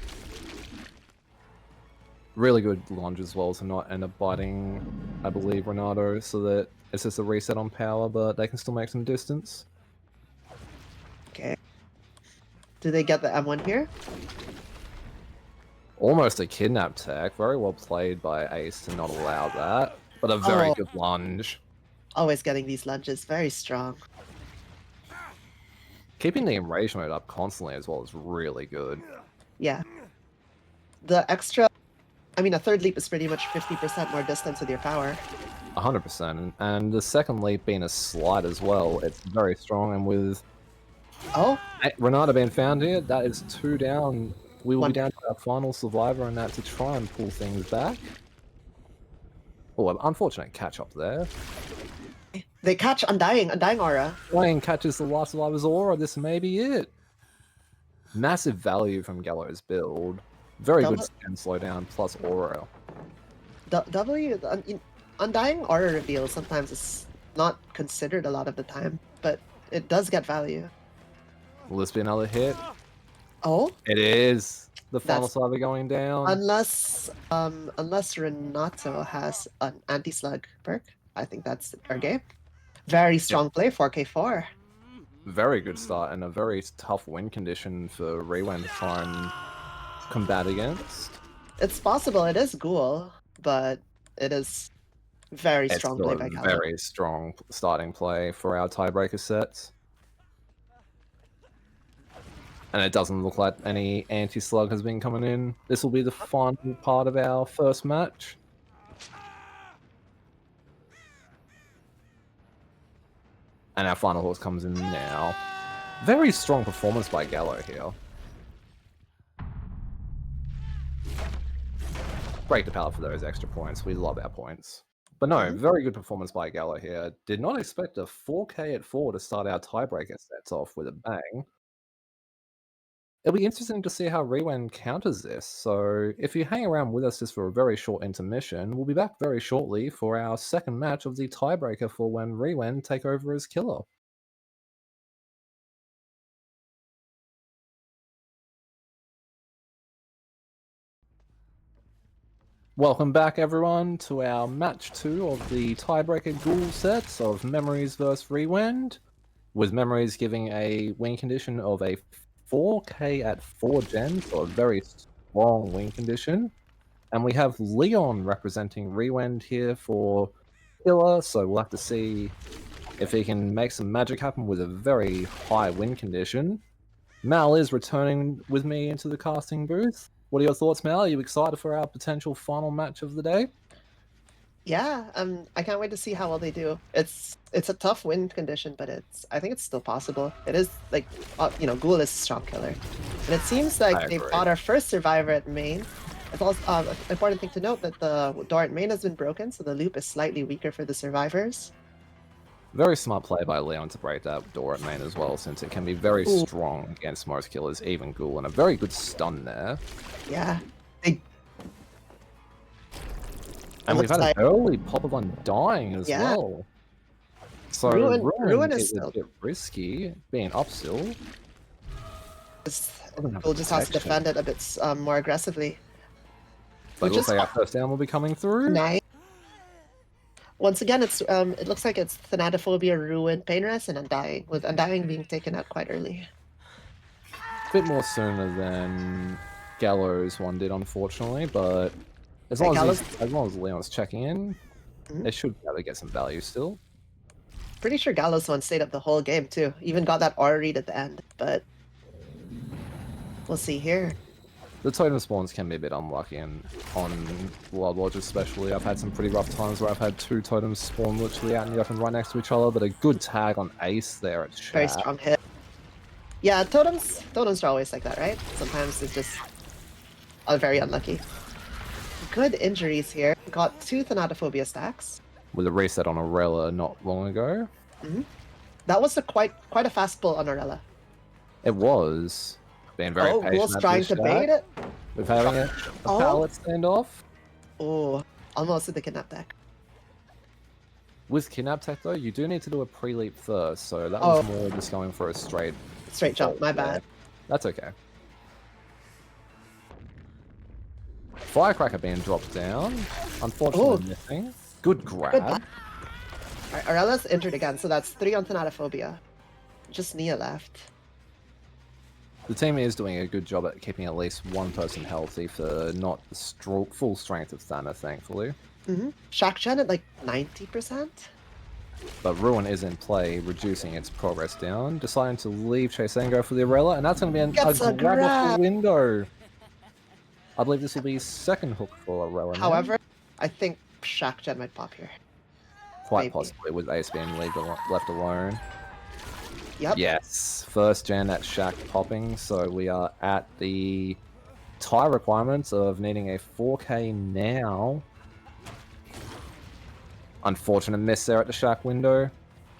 Really good lunge as well to not end up biting, I believe, Renato, so that it's just a reset on power, but they can still make some distance. Okay. Do they get the M1 here? Almost a kidnap tech. Very well played by Ace to not allow that, but a very good lunge. Always getting these lunges. Very strong. Keeping the enrage mode up constantly as well is really good. Yeah. The extra... I mean, a third leap is pretty much 50% more distance with your power. 100%. And the second leap being a slide as well, it's very strong. And with Renato being found here, that is 2 down. We will be down to our final survivor on that to try and pull things back. Oh, an unfortunate catch up there. They catch Undying Aura. Undying catches the last survivor's aura. This may be it. Massive value from Gallo's build. Very good scan slowdown plus aura. Undying aura reveal sometimes is not considered a lot of the time, but it does get value. Will this be another hit? Oh? It is. The final survivor going down. Unless Renato has an anti-slug perk. I think that's our game. Very strong play, 4k4. Very good start and a very tough win condition for Rewend to try and combat against. It's possible. It is Ghoul, but it is very strong play by Gallo. Very strong starting play for our tiebreaker sets. And it doesn't look like any anti-slug has been coming in. This will be the final part of our first match. And our final horse comes in now. Very strong performance by Gallo here. Break the pallet for those extra points. We love our points. But no, very good performance by Gallo here. Did not expect a 4K at 4 to start our tiebreaker sets off with a bang. It'll be interesting to see how Rewend counters this, so if you hang around with us just for a very short intermission, we'll be back very shortly for our second match of the tiebreaker for when Rewend take over as killer. Welcome back, everyone, to our match 2 of the tiebreaker ghoul sets of Memories vs. Rewend, with Memories giving a win condition of a 4K at 4 gen, so a very strong win condition. And we have Leon representing Rewend here for killer, so we'll have to see if he can make some magic happen with a very high win condition. Mal is returning with me into the casting booth. What are your thoughts, Mal? Are you excited for our potential final match of the day? Yeah, I can't wait to see how well they do. It's a tough win condition, but I think it's still possible. It is like, Ghoul is a strong killer, and it seems like they fought our first survivor at main. It's also an important thing to note that the door at main has been broken, so the loop is slightly weaker for the survivors. Very smart play by Leon to break that door at main as well, since it can be very strong against most killers, even Ghoul, and a very good stun there. Yeah. And we've had an early pop of Undying as well. So Ruin is a bit risky, being up still. Ghoul just has to defend it a bit more aggressively. But it looks like our first down will be coming through. Nice. Once again, it looks like it's Thanatophobia, Ruin, Painrest, and Undying, with Undying being taken out quite early. A bit more sooner than Gallo's one did, unfortunately, but as long as Leon's checking in, they should be able to get some value still. Pretty sure Gallo's one stayed up the whole game too. Even got that R read at the end, but we'll see here. The totem spawns can be a bit unlucky, and on Blood Lodge especially, I've had some pretty rough times where I've had 2 totems spawn literally out in the open right next to each other, but a good tag on Ace there at Shack. Very strong hit. Yeah, totems are always like that, right? Sometimes it's just very unlucky. Good injuries here. Got 2 Thanatophobia stacks. With a reset on Aurela not long ago. That was quite a fast pull on Aurela. It was. Being very patient. Ghoul's trying to bait it. With having a pallet standoff. Oh, almost with the kidnap deck. With kidnap tech though, you do need to do a pre-leap first, so that was more just going for a straight jump. My bad. That's okay. Firecracker being dropped down. Unfortunately missing. Good grab. Alright, Aurela's injured again, so that's 3 on Thanatophobia. Just Nia left. The team is doing a good job at keeping at least one person healthy for not the full strength of Thana, thankfully. Shack Gen at like 90%? But Ruin is in play, reducing its progress down, deciding to leave Chase and go for the Aurela, and that's going to be a grab off the window. I believe this will be second hook for Aurela. However, I think Shack Gen might pop here. Quite possibly, with Ace being left alone. Yep. Yes, first gen at Shack popping, so we are at the tie requirements of needing a 4K now. Unfortunate miss there at the Shack window.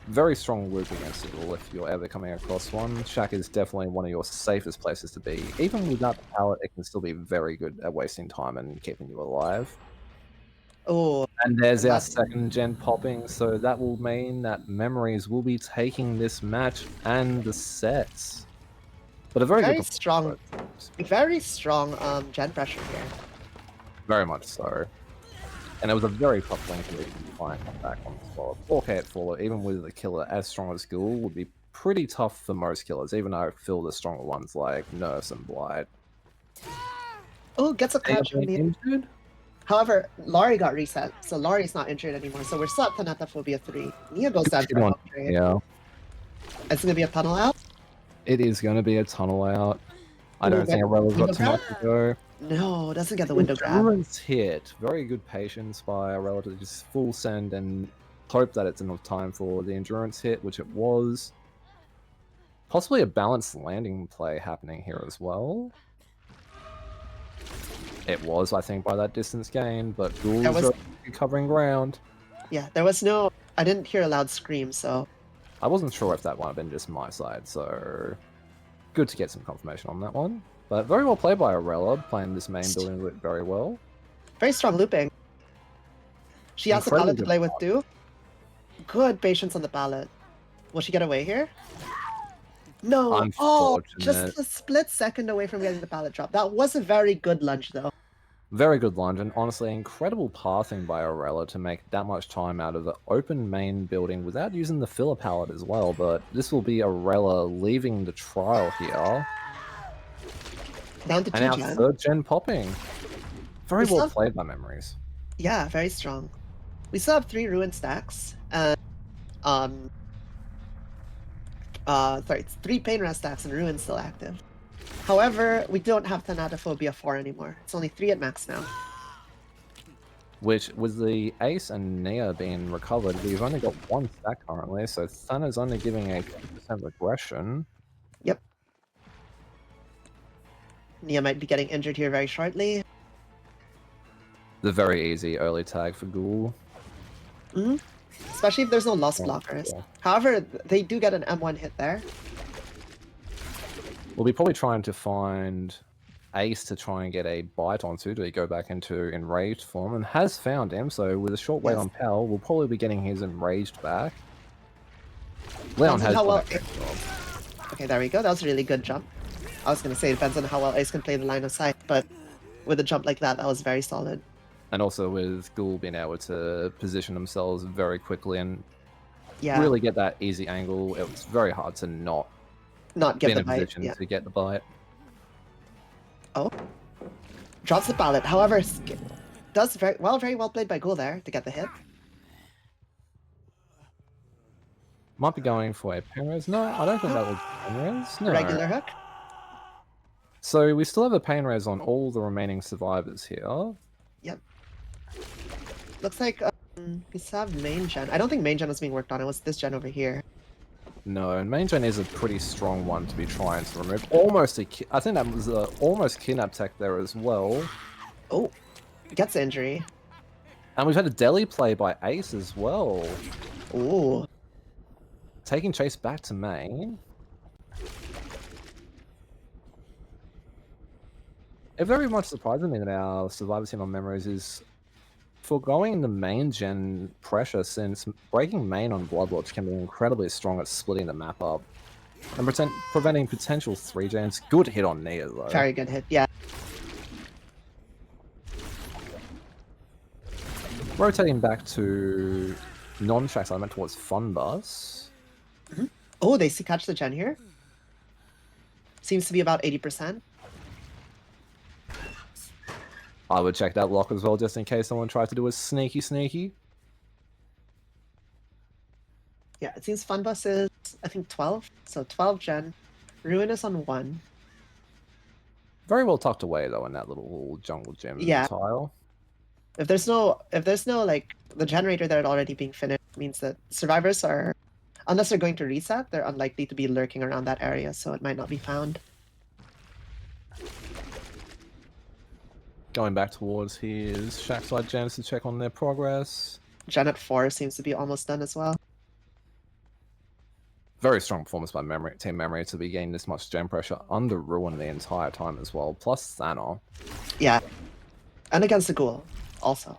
Very strong loop against it all if you're ever coming across one. Shack is definitely one of your safest places to be. Even without the pallet, it can still be very good at wasting time and keeping you alive. Oh, and there's our second gen popping, so that will mean that Memories will be taking this match and the sets. But a very strong gen pressure here. Very much so. And it was a very tough lane condition to try and come back on the spot. 4K at 4, even with a killer as strong as Ghoul, would be pretty tough for most killers, even though I feel the stronger ones like Nurse and Blight. Oh, gets a catch from the injured. However, Laurie got reset, so Laurie's not injured anymore. So we're still at Thanatophobia 3. Nia goes down for a trade. Yeah. It's gonna be a tunnel out. It is going to be a tunnel out. I Ooh, don't think Arella's got window too much grab? to go. No, doesn't get the window grab. Endurance hit. Very good patience by Arella to just full send and hope that it's enough time for the endurance hit, which it was. Possibly a balanced landing play happening here as well. It was, I think, by that distance gain, but Ghoul There is was, covering ground. yeah, there was no. I didn't hear a loud scream, so I wasn't sure if that might have been just my side, so good to get some confirmation on that one. But very well played by Arella, playing this main building with it very well. very strong looping. She has the Incredibly ballot to good play with too. Good patience on the ballot. Will she get away here? No. Oh, Unfortunate. just a split second away from getting the ballot drop. That was a very good lunge, though. Very good lunge, and honestly, incredible pathing by Arella to make that much time out of the open main building without using the filler pallet as well. But this will be Arella leaving the trial here. Down to And 2 our gen. third gen popping. Very We still well have, played by Memories. yeah, very strong. We still have 3 ruin stacks and um sorry, it's 3 pain rest stacks and ruin still active. However, we don't have Thanatophobia 4 anymore. It's only 3 at max now. Which, with the Ace and Nia being recovered, we've only got 1 stack currently, so Thana's only giving a 50% regression. Yep. Nia might be getting injured here very shortly. The very easy early tag for Ghoul. Mm-hmm. Especially if there's no loss Oh, blockers. yeah. However, they do get an M1 hit there. We'll be probably trying to find Ace to try and get a bite onto to go back into enraged form, and has found him, so with a short wait Yes. on Pal, we'll probably be getting his enraged back. Leon Depends on has how done well. a great job. Okay, there we go. That was a really good jump. I was gonna say it depends on how well Ace can play the line of sight, but with a jump like that, that was very solid. And also with Ghoul being able to position themselves very quickly and Yeah, really get that easy angle, it was very hard to not not be give in the a bite. position Yeah. to get the bite. Oh, drops the ballot. However, does very well played by Ghoul there to get the hit. Might be going for a Painrez. No, I don't think that was Painrez. No. Regular hook. So we still have a Painrez on all the remaining survivors here. Yep. Looks like we still have main gen. I don't think main gen was being worked on. It was this gen over here. No, and main gen is a pretty strong one to be trying to remove. Almost I think that was almost kidnap tech there as well. Oh, gets injury. And we've had a deli play by Ace as well. Ooh. Taking Chase back to main. It very much surprises me that our Survivor team on Memories is foregoing the main gen pressure, since breaking main on Bloodwatch can be incredibly strong at splitting the map up and preventing potential 3gens. Good hit on Nia though. Very good hit. Yeah. Rotating back to non-tracks element towards Fun Bus. Oh, they catch the gen here. Seems to be about 80%. I would check that lock as well, just in case someone tried to do a sneaky. Yeah, it seems Fun Bus is, I think, 12. So 12 gen. Ruin is on 1. Very well tucked away though in that little jungle gym tile. If there's no like the generator that had already been finished, means that survivors are, unless they're going to reset, they're unlikely to be lurking around that area, so it might not be found. Going back towards his Shackside gens to check on their progress. Gen at 4 seems to be almost done as well. Very strong performance by Team Memory to be getting this much gen pressure under Ruin the entire time as well, plus Thana. Yeah. And against the Ghoul, also.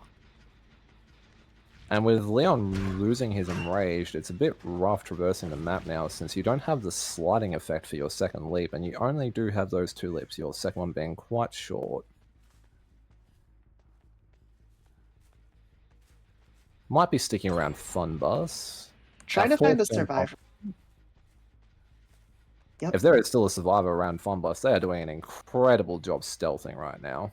And with Leon losing his Enraged, it's a bit rough traversing the map now, since you don't have the sliding effect for your second leap, and you only do have those 2 leaps, your second one being quite short. Might be sticking around Fun Bus. Trying to find the survivor. Yep. If there is still a survivor around Fun Bus, they are doing an incredible job stealthing right now.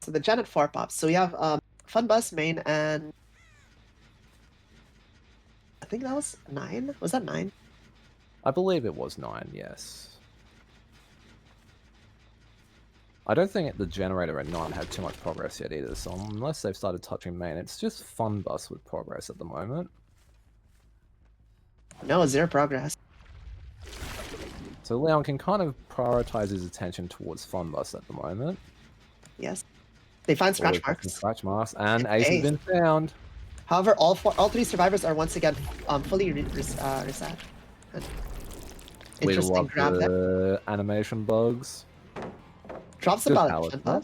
So the gen at 4 pops. So we have Fun Bus, main, and I think that was 9. Was that 9? I believe it was 9, yes. I don't think the generator at 9 had too much progress yet either, so unless they've started touching main, it's just Fun Bus with progress at the moment. No, zero progress. So Leon can kind of prioritize his attention towards Fun Bus at the moment. Yes. They find scratch Always looking marks. scratch marks, and Ace has Ace. been found. However, all three survivors are once again fully reset. We Interesting love grab there. the animation bugs. Drops the Good ballot. pallet there.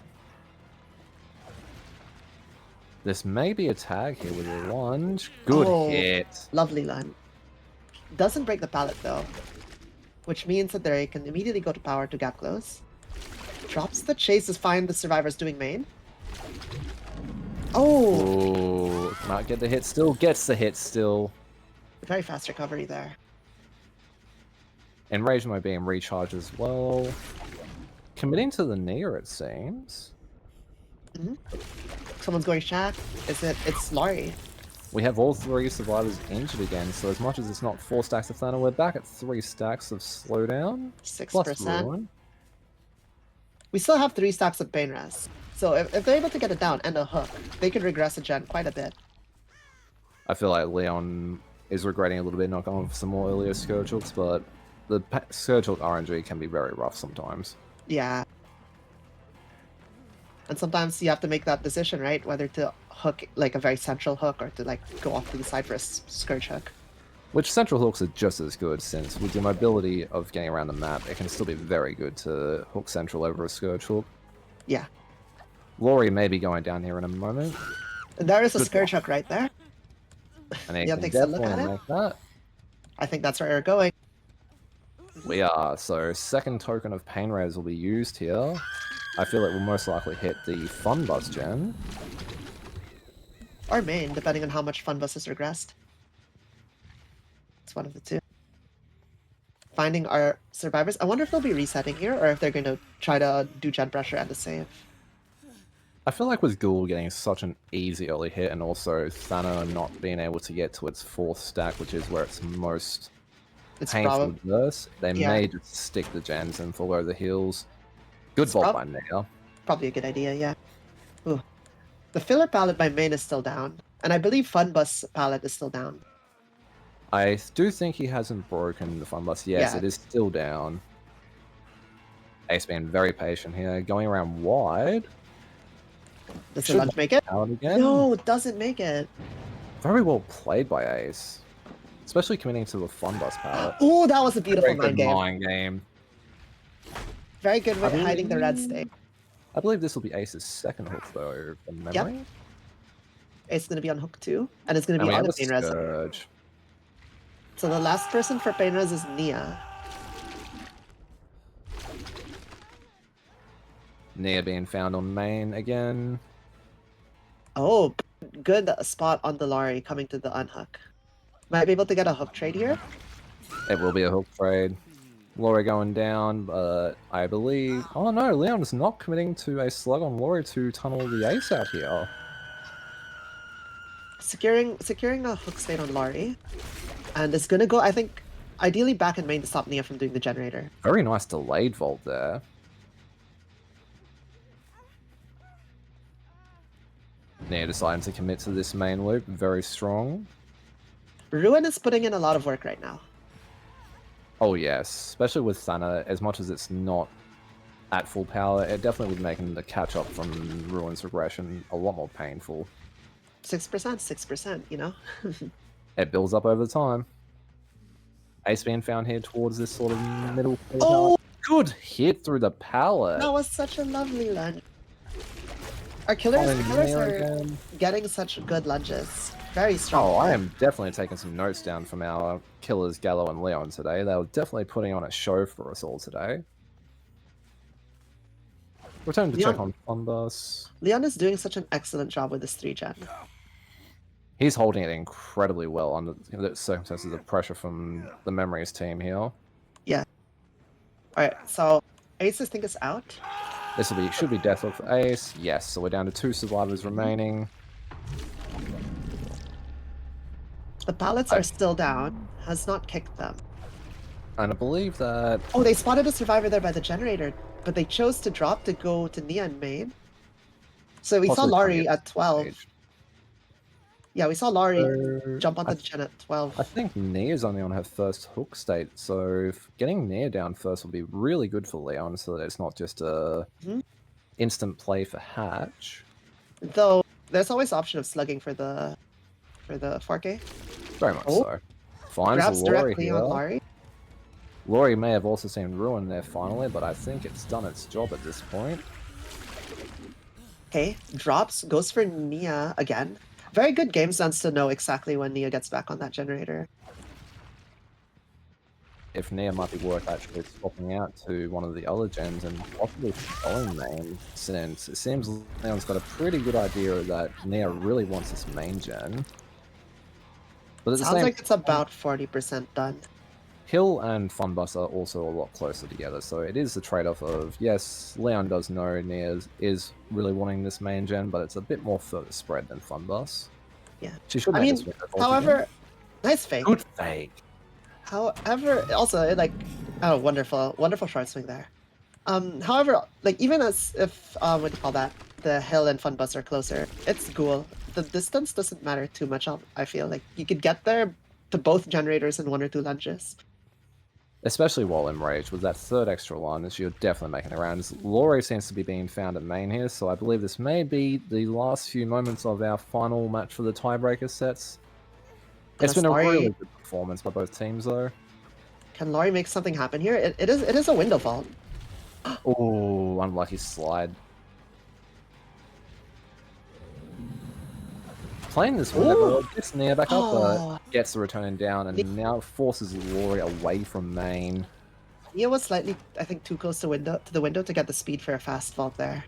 This may be a tag here with a lunge. Good hit. Lovely line. Doesn't break the pallet though, which means that they can immediately go to power to gap close. Drops the chase to find the survivors doing main. Oh! Ooh, not get the hit still. Gets the hit still. Very fast recovery there. Enraged mode being recharged as well. Committing to the near, it seems. Someone's going Shack. It's Laurie. We have all 3 survivors injured again, so as much as it's not 4 stacks of Thana, we're back at 3 stacks of slowdown. 6%. Ruin. We still have 3 stacks of Pain Res. So if they're able to get it down and a hook, they can regress a gen quite a bit. I feel like Leon is regretting a little bit not going for some more earlier Scourge hooks, but the Scourge hook RNG can be very rough sometimes. Yeah. And sometimes you have to make that decision, right? Whether to hook like a very central hook or to like go off to the side for a Scourge hook. Which central hooks are just as good, since with your mobility of getting around the map, it can still be very good to hook central over a Scourge hook. Yeah. Laurie may be going down here in a moment. And there is a Scourge hook right there. And he Yeah, can takes a look definitely at it. make that. I think that's where we're going. We are. So second token of Pain Res will be used here. I feel it will most likely hit the Fun Bus gen. Or main, depending on how much Fun Bus is regressed. It's one of the two. Finding our survivors. I wonder if they'll be resetting here or if they're going to try to do gen pressure and the save. I feel like with Ghoul getting such an easy early hit and also Thana not being able to get to its 4th stack, which is where it's most painful to verse, they may just stick the gens and follow the heals. Good vault by Nea. Probably a good idea, yeah. Ooh. The filler palette by main is still down. And I believe Fun Bus palette is still down. I do think he hasn't broken the Fun Bus. Yes, it is still down. Ace being very patient here, going around wide. Does the lunge make it? Out again. No, it doesn't make it. Very well played by Ace. Especially committing to the Fun Bus palette. Oh, that was a beautiful Very good mind game. Very good with hiding the red state. I believe this will be Ace's second hook, though, from memory. Yep. Ace is going to be on hook 2, and it's going to be on a Pain Res. So the last person for Pain Res is Nia. Nia being found on main again. Oh, good spot on the Laurie coming to the unhook. Might be able to get a hook trade here. It will be a hook trade. Laurie going down, but I believe... Oh no, Leon is not committing to a slug on Laurie to tunnel the Ace out here. Securing a hook state on Laurie. And it's gonna go, I think, ideally back in main to stop Nia from doing the generator. Very nice delayed vault there. Nia deciding to commit to this main loop, very strong. Rewend is putting in a lot of work right now. Oh yes, especially with Thana, as much as it's not at full power, it definitely would make the catch up from Ruin's regression a lot more painful. 6%, you know? It builds up over time. Ace being found here towards this sort of middle. Oh! Good hit through the pallet. That was such a lovely lunge. Our killers are getting such good lunges. Very strong. Oh, I am definitely taking some notes down from our killers, Gallo and Leon today. They were definitely putting on a show for us all today. Return to check on Fun Bus. Leon is doing such an excellent job with this 3-gen. He's holding it incredibly well under the circumstances of pressure from the Memories team here. Yeah. Alright, so Ace, I think, is out. This should be death for Ace. Yes, so we're down to 2 survivors remaining. The pallets are still down. Has not kicked them. And I believe that Oh, they spotted a survivor there by the generator, but they chose to drop to go to Nia and main. So we saw possibly trying to Laurie get at this 12. stage. Yeah, we saw Laurie So jump I onto the gen at I 12. think Nia's only on her first hook state, so getting Nia down first will be really good for Leon, so that it's not just a Mhm. instant play for Hatch. Though there's always the option of slugging for the 4K. Very much Oh, so. Finds grabs Laurie directly on here. Laurie. Laurie may have also seen Ruin there finally, but I think it's done its job at this point. Okay, drops, goes for Nia again. Very good game sense to know exactly when Nia gets back on that generator. If Nia might be worth actually swapping out to one of the other gens and possibly going main, since it seems Leon's got a pretty good idea that Nia really wants this main gen. But at the Sounds same like it's time, about 40% done. Hill and Funbus are also a lot closer together, so it is the trade-off of, yes, Leon does know Nia is really wanting this main gen, but it's a bit more further spread than Funbus. Yeah. She should I make this mean, window vault again. however, nice fake. Good fake. However, also like, oh, wonderful, wonderful short swing there. However, like even as if what do you call that? The hill and fun bus are closer. It's cool. The distance doesn't matter too much. I feel like you could get there to both generators in 1 or 2 lunges. Especially while enraged with that third extra line, as you're definitely making the rounds. Laurie seems to be being found at main here, so I believe this may be the last few moments of our final match for the tiebreaker sets. It's Unless been a Laurie really good performance by both teams, though. can Laurie make something happen here? It is a window vault. Oh, unlucky slide. Playing this window Ooh! vault gets Nia back up, but Oh, gets the return down, and now forces Laurie away from main. Nia was slightly, I think, too close to the window to get the speed for a fast vault there.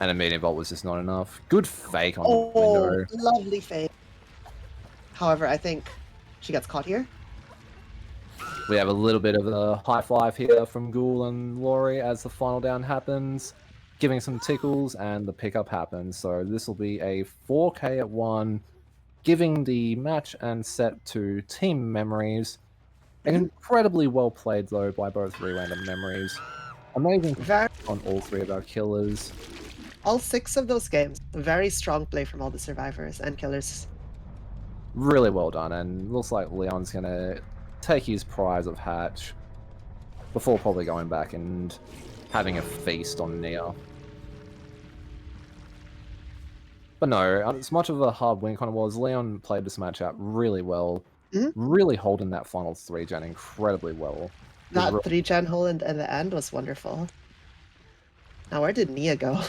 And a medium vault was just not enough. Good fake on the Oh, window. lovely fake. However, I think she gets caught here. We have a little bit of a high five here from Ghoul and Laurie as the final down happens, giving some tickles, and the pickup happens. So this will be a 4K at 1, giving the match and set to Team Memories. Mhm. Incredibly well played, though, by both Rewend and Memories. Amazing Very on all three of our killers. all 6 of those games. Very strong play from all the survivors and killers. Really well done, and looks like Leon's going to take his prize of Hatch before probably going back and having a feast on Nia. But no, as much of a hard win kind of was, Leon played this match out really well, Mhm. really holding that final 3-gen incredibly well. Was That 3-gen hole in the end was wonderful. Now where did Nia go?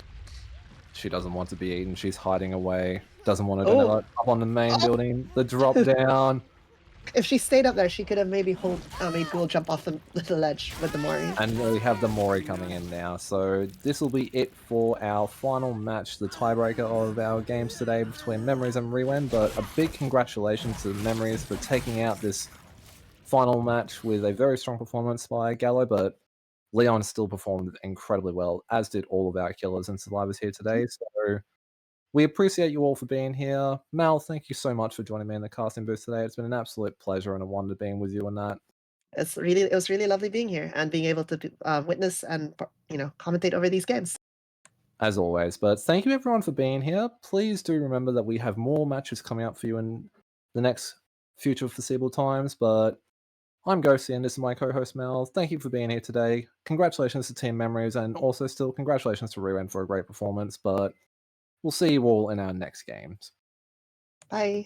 She doesn't want to be eaten, she's hiding away, doesn't want to go Oh! up on the main Oh! building, the drop down, If she stayed up there, she could have maybe made Ghoul jump off the ledge with the Mori. and we have the Mori coming in now. So this will be it for our final match, the tiebreaker of our games today between Memories and Rewend, but a big congratulations to Memories for taking out this final match with a very strong performance by Gallo, but Leon still performed incredibly well, as did all of our killers and survivors here today. So we appreciate you all for being here. Mal, thank you so much for joining me in the casting booth today. It's been an absolute pleasure and a wonder being with you on that. It was really lovely being here and being able to witness and commentate over these games. As always. But thank you everyone for being here. Please do remember that we have more matches coming up for you in the next future foreseeable times. But I'm Ghosty and this is my co-host Mel. Thank you for being here today. Congratulations to Team Memories and also still congratulations to Rewend for a great performance. But we'll see you all in our next games. Bye.